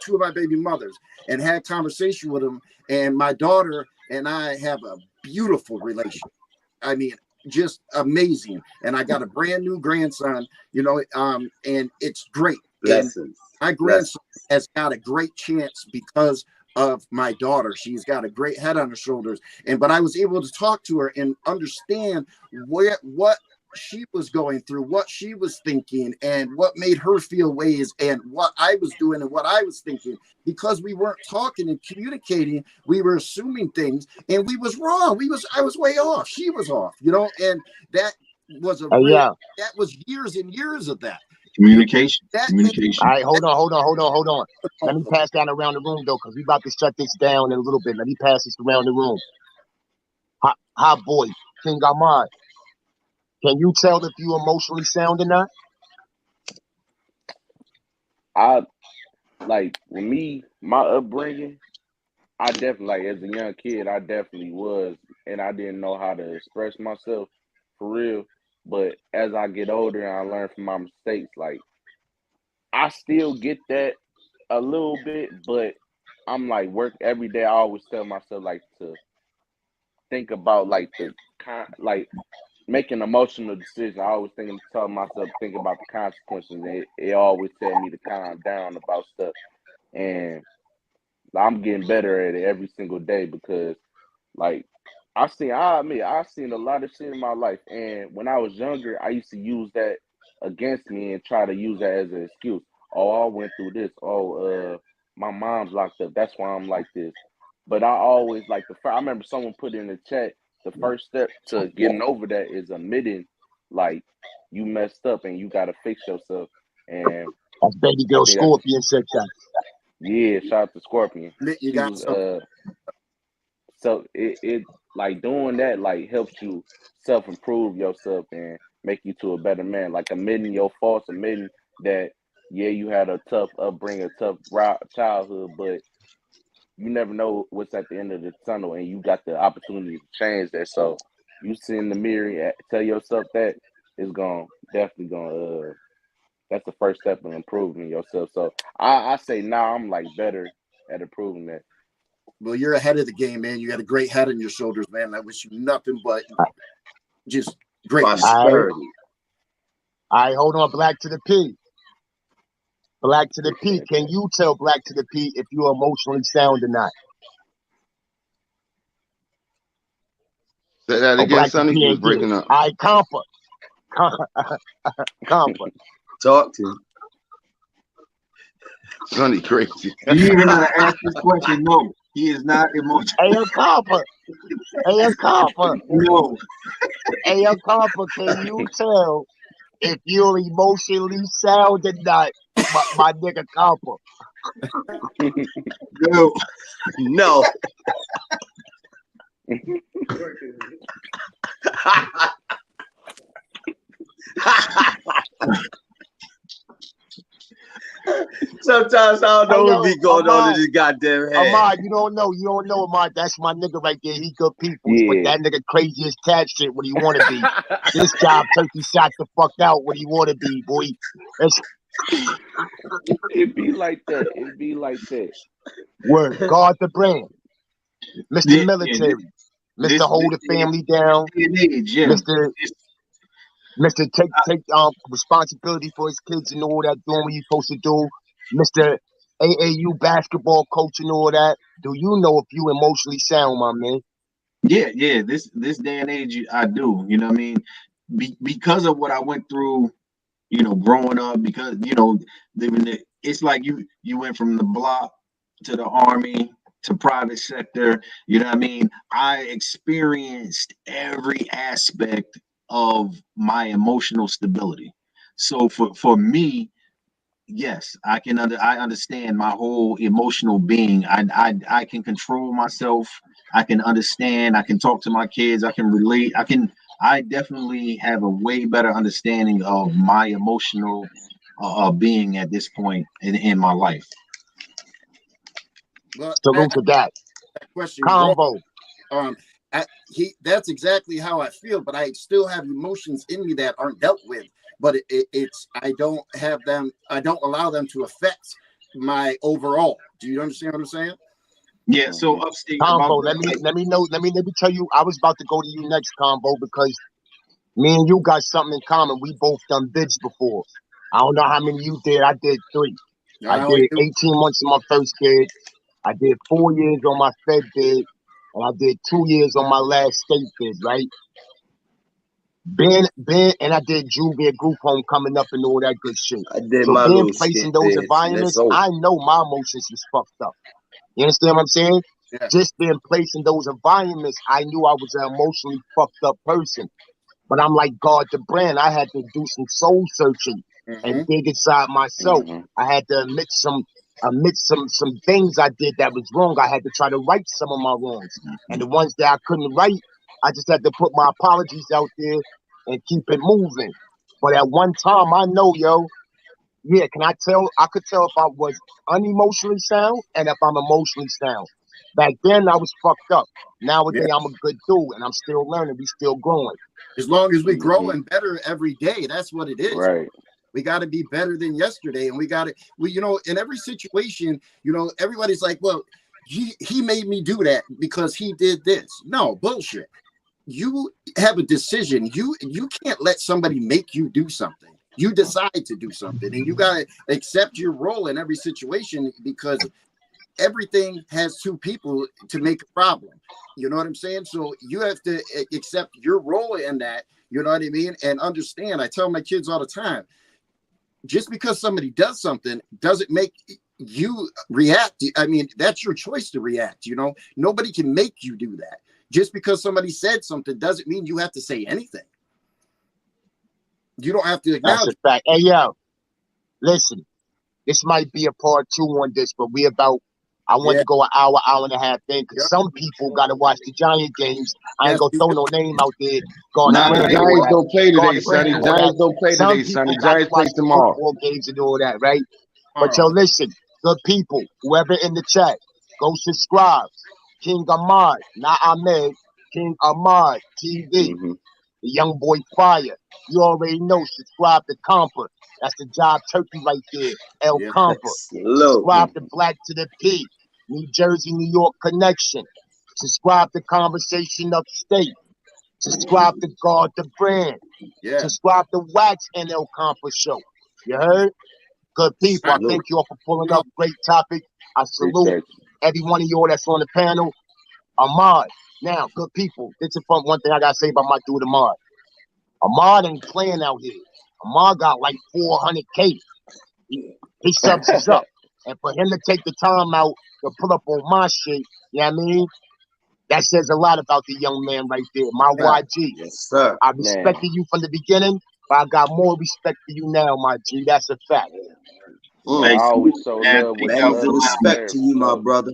two of my baby mothers, and had conversation with them. And my daughter and I have a beautiful relationship. I mean, just amazing. And I got a brand new grandson, you know, and it's great. Blessings. And my grandson has got a great chance because of my daughter. She's got a great head on her shoulders. But I was able to talk to her and understand what she was going through, what she was thinking, and what made her feel ways, and what I was doing and what I was thinking. Because we weren't talking and communicating, we were assuming things, and we was wrong. I was way off. She was off, you know, and that was that was years and years of that. Communication. All right, hold on. Let me pass that around the room though, because we about to shut this down in a little bit. Let me pass this around the room. Hot boy, King Ahmad. Can you tell if you emotionally sound or not? Like with me, my upbringing, I definitely, like as a young kid, I definitely was, and I didn't know how to express myself for real. But as I get older and I learn from my mistakes, like I still get that a little bit, but I'm like work every day. I always tell myself like to think about like like making emotional decisions. I always tell myself think about the consequences. It always tell me to calm down about stuff, and I'm getting better at it every single day because like I admit I've seen a lot of shit in my life, and when I was younger, I used to use that against me and try to use that as an excuse. Oh, I went through this. Oh, my mom's locked up. That's why I'm like this. But I always like I remember someone put in the chat, the first step to getting over that is admitting like you messed up and you gotta fix yourself. And that's baby girl Scorpion said that. Yeah, shout out to Scorpion. You got so it like doing that like helps you self-improve yourself and make you to a better man. Like admitting your faults, admitting that yeah, you had a tough upbringing, a tough childhood, but you never know what's at the end of the tunnel, and you got the opportunity to change that. So you sit in the mirror and tell yourself that is definitely gonna that's the first step in improving yourself. So I say now I'm like better at improving that. Well, you're ahead of the game, man. You got a great head on your shoulders, man. I wish you nothing but just great prosperity. All right, hold on, Black to the P. Black to the P. Can you tell Black to the P if you're emotionally sound or not? Say that again, Sonny. You was breaking up. All right, Compa. Talk to him. Sonny crazy. Do you even know to ask this question? No, he is not emotional. Hey, Compa. No. Hey, Compa, can you tell if you're emotionally sound or not? My nigga Compa. No. Sometimes I don't know what be going on in this goddamn head. Ahmad, you don't know, Ahmad. That's my nigga right there. He good people, but that nigga crazy as cat shit. What he want to be? This job turkey shot the fuck out. What he want to be, boy? It be like that. Word, guard the brand, Mr. Military, Mr. Hold the family down, Mr. Mr. Take responsibility for his kids and all that, doing what you're supposed to do. Mr. AAU basketball coach and all that. Do you know if you emotionally sound, my man? Yeah. This day and age, I do. You know what I mean? Because of what I went through, growing up, because it's like you went from the block to the army to private sector. You know what I mean? I experienced every aspect of my emotional stability. So for me, yes, I understand my whole emotional being. I can control myself. I can understand. I can talk to my kids. I can relate. I definitely have a way better understanding of my emotional being at this point in my life. Well, Salute to that. Question. Combo. That's exactly how I feel, but I still have emotions in me that aren't dealt with. But I don't have them. I don't allow them to affect my overall. Do you understand what I'm saying? Yeah. So upstate. Combo. Let me tell you. I was about to go to you next, Combo, because me and you got something in common. We both done bids before. I don't know how many you did. I did 3. I did 18 months in my first bid. I did 4 years on my Fed bid, and I did 2 years on my last state bid, right? And I did juvie group home coming up and all that good shit. I did So my being little placed in skit those bids. environments, I know my emotions was fucked up. You understand what I'm saying? Yeah. Just being placed in those environments, I knew I was an emotionally fucked up person. But I'm like God the brand. I had to do some soul searching and dig inside myself. I had to admit some things I did that was wrong. I had to try to right some of my wrongs. And the ones that I couldn't right, I just had to put my apologies out there and keep it moving. But at one time, I know, yeah, I could tell if I was unemotionally sound and if I'm emotionally sound. Back then, I was fucked up. Nowadays, I'm a good dude, and I'm still learning. We still growing. As long as we grow and better every day, that's what it is. Right. We got to be better than yesterday, and we in every situation, everybody's like, well, he made me do that because he did this. No, bullshit. You have a decision. You can't let somebody make you do something. You decide to do something, and you got to accept your role in every situation, because everything has 2 people to make a problem. You know what I'm saying? So you have to accept your role in that. You know what I mean? And understand. I tell my kids all the time, just because somebody does something doesn't make you react. I mean, that's your choice to react. Nobody can make you do that. Just because somebody said something doesn't mean you have to say anything. You don't have to acknowledge. That's a fact. Hey, yo, listen, this might be a part 2 on this, but I want to go an hour and a half in, because some people got to watch the Giant games. I ain't going to throw no name out there. The Giants don't play today, Sonny. Giants don't play today, Sonny. Giants play tomorrow. Football games and all that, right? But yo, listen, good people, whoever in the chat, go subscribe. King Ahmad, not Ahmed, King Ahmad TV. The young boy Fire. You already know, subscribe to Compa. That's the job turkey right there. El Compa. Subscribe to Black to the P. New Jersey, New York connection. Subscribe to Conversation Upstate. Subscribe to God the Brand. Subscribe to Wax and El Compa Show. You heard? Good people. I thank you all for pulling up. Great topic. I salute every one of you all that's on the panel. Ahmad. Now, good people. This is one thing I gotta say about my dude Ahmad. Ahmad ain't playing out here. Ahmad got like 400K. His subs is up. And for him to take the time out to pull up on my shit, you know what I mean? That says a lot about the young man right there. My YG. Yes, sir. I respected you from the beginning, but I got more respect for you now, my G. That's a fact. I always show love with the respect to you, my brother.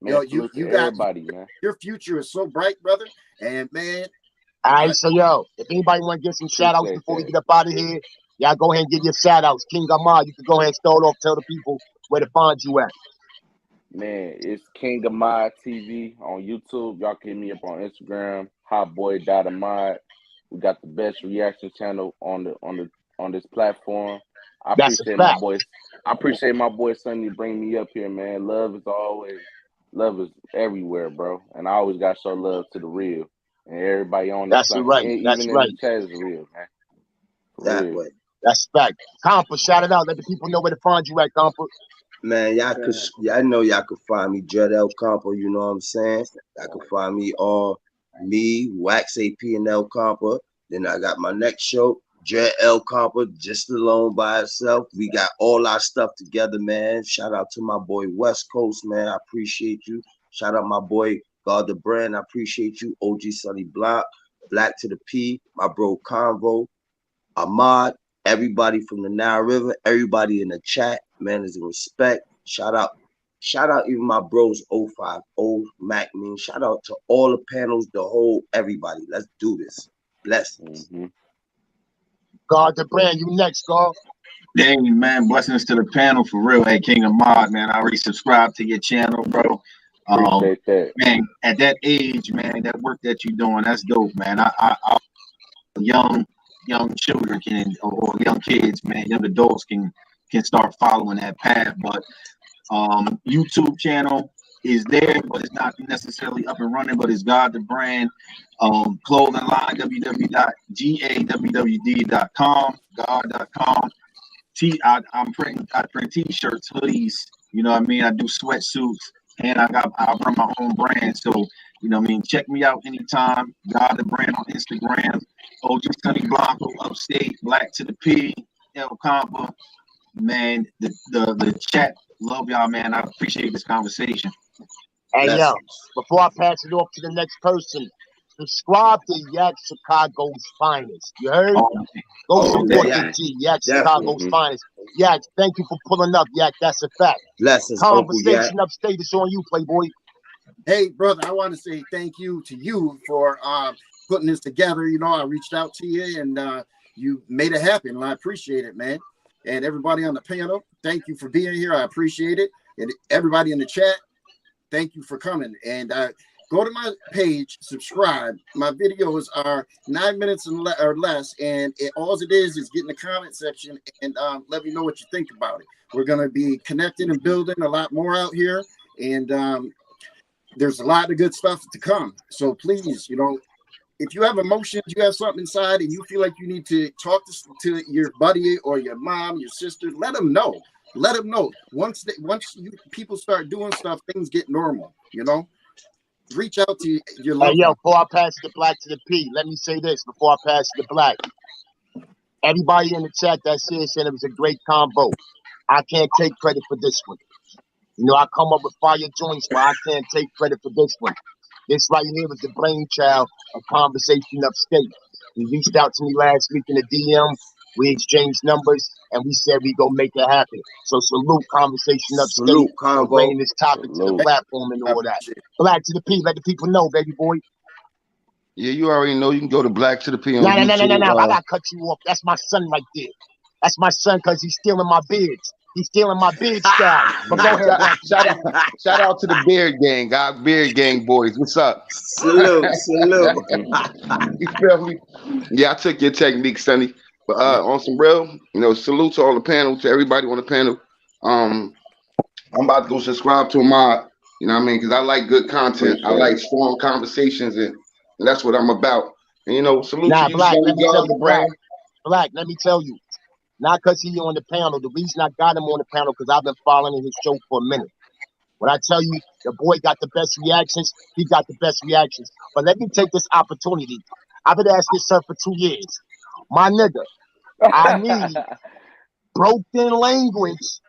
Man, you got everybody, man. Your future is so bright, brother. And man. All right, so if anybody want to get some shout outs before we get up out of here, y'all go ahead and give your shout outs. King Ahmad, you can go ahead and start off, tell the people where to find you at. Man, it's King Ahmad TV on YouTube. Y'all can hit me up on Instagram, hotboy.ahmad. We got the best reaction channel on this platform. I appreciate my boy Sonny bringing me up here, man. Love is everywhere, bro. And I always got to show love to the real. And everybody on the That's platform, right. even That's in right. the chat is real, man. that way. That's fact. Compa, shout it out. Let the people know where to find you at, Compa. Man, y'all know y'all could find me, Judd L. Compa, you know what I'm saying? Y'all can find me on Wax AP and L Compa. Then I got my next show, Judd L. Compa, just alone by itself. We got all our stuff together, man. Shout out to my boy West Coast, man. I appreciate you. Shout out my boy God the Brand. I appreciate you. OG Sonny Block, Black to the P, my bro Convo, Ahmad, everybody from the Nile River, everybody in the chat, man, is in respect. Shout out even my bros 050 Mac mean. Shout out to all the panels, the whole everybody. Let's do this. Blessings. God the Brand, you next, God. Dang, man, blessings to the panel for real. Hey, King of Mod, man, I already subscribed to your channel, bro. Appreciate that. Man, at that age, man, that work that you're doing, that's dope, man. I young children or young kids, man, young adults can start following that path. But YouTube channel is there, but it's not necessarily up and running. But it's God the Brand. Clothing line www.gawwd.com, god.com. I print t-shirts, hoodies, you know what I mean? I do sweatsuits, and I run my own brand. So, you know what I mean? Check me out anytime. God the Brand on Instagram. OG Sonny Blanco, Upstate, Black to the P, El Compa. Man, the chat, love y'all, man. I appreciate this conversation. Hey, yo, before I pass it off to the next person, subscribe to Yak Chicago's Finest. You heard? Go support the G, Yak Chicago's Finest. Yak, thank you for pulling up, Yak. That's a fact. Blessings, Conversation Upstate is on you, Playboy. Hey, brother, I want to say thank you to you for putting this together. You know, I reached out to you and you made it happen. And I appreciate it, man. And everybody on the panel, thank you for being here. I appreciate it. And everybody in the chat, thank you for coming. And go to my page, subscribe. My videos are 9 minutes or less, and all it is get in the comment section and let me know what you think about it. We're going to be connecting and building a lot more out here, and there's a lot of good stuff to come. So please, you know, if you have emotions, you have something inside, and you feel like you need to talk to your buddy or your mom, your sister, let them know. Let them know. Once people start doing stuff, things get normal, you know? Reach out to your loved yo, before I pass the Black to the P, let me say this before I pass the Black. Everybody in the chat that said it was a great combo. I can't take credit for this one. You know, I come up with fire joints, but I can't take credit for this one. This right here was the brainchild of Conversation Upstate. He reached out to me last week in the DM. We exchanged numbers, and we said we go make it happen. So salute Conversation Upstate for bringing this topic to the platform and all that. Black to the P, let the people know, baby boy. Yeah, you already know. You can go to Black to the P on No. YouTube. I gotta cut you off. That's my son right there. That's my son because he's stealing my beards. He's stealing my beard style. But go ahead, Black. Shout out to the Beard Gang, Beard Gang boys. What's up? Salute. You feel me? Yeah, I took your technique, Sonny. But on some real, you know, salute to all the panel, to everybody on the panel. I'm about to go subscribe to Ahmad, you know what I mean? Because I like good content. I like strong conversations, and that's what I'm about. And, you know, salute to you, Black, Sonny, let me tell you, Brand. Black, let me tell you. Not because he's on the panel. The reason I got him on the panel because I've been following his show for a minute. When I tell you the boy got the best reactions, he got the best reactions. But let me take this opportunity. I've been asking this son for 2 years. My nigga, I need broken language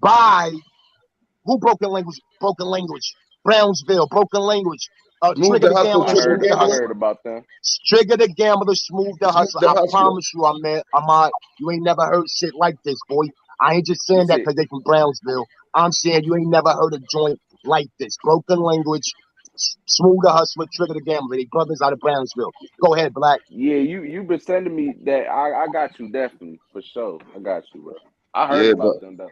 by who broken language? Broken language. Brownsville, broken language. Trigger the Gambler. I heard about them. Trigger the Gambler, Smooth the Hustler. I promise you, Ahmad, you ain't never heard shit like this, boy. I ain't just saying that because they from Brownsville. I'm saying you ain't never heard a joint like this. Broken language, Smooth the Hustler, Trigger the Gambler. They brothers out of Brownsville. Go ahead, Black. Yeah, you've been sending me that. I got you definitely for sure. I got you, bro. I heard about them though.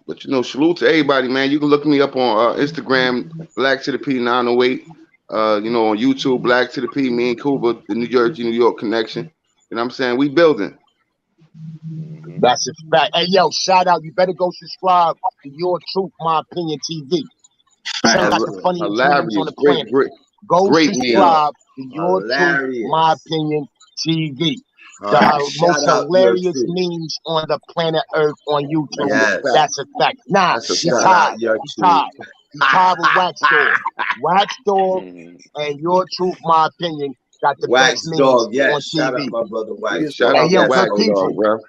But you know, salute to everybody, man. You can look me up on Instagram, Black to the P 908. You know, on YouTube, Black to the P. Me and Cuba, the New York connection. You know what I'm saying? We building. That's a fact. Hey, yo, shout out. You better go subscribe to Your Truth, My Opinion TV. Check out the funniest videos on the planet. Go subscribe to Your Truth, My Opinion TV. The most Shout out your hilarious truth. memes on the planet Earth on YouTube. Yes. That's a fact. Nah, That's a he fact. Shout out tied. your He truth. tied. He tied with Wax Dog. Wax Dog Mhm. and Your Truth, My Opinion, got the Wax best memes Dog, on yes. Shout out TV. my brother Yeah, Wax shout Dog. Hey, out yo, to Yes, good Wax OG. people. Dog, bro.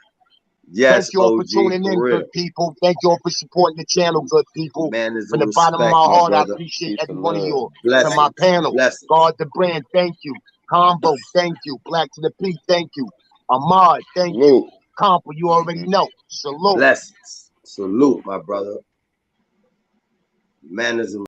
Yes, Thank you all for OG, tuning for in, real. good people. Thank you all for supporting the channel, good people. Man is From a the bottom of respect, my my heart, I brother. appreciate Peace every and one of love. you. To Blessings. my panel, Blessings. God the Brand, thank you. Combo, thank you. Black to the P, thank you. Ahmad, thank you. Salute. Compo, you already know. Salute. Blessings. Salute, my brother. Man is a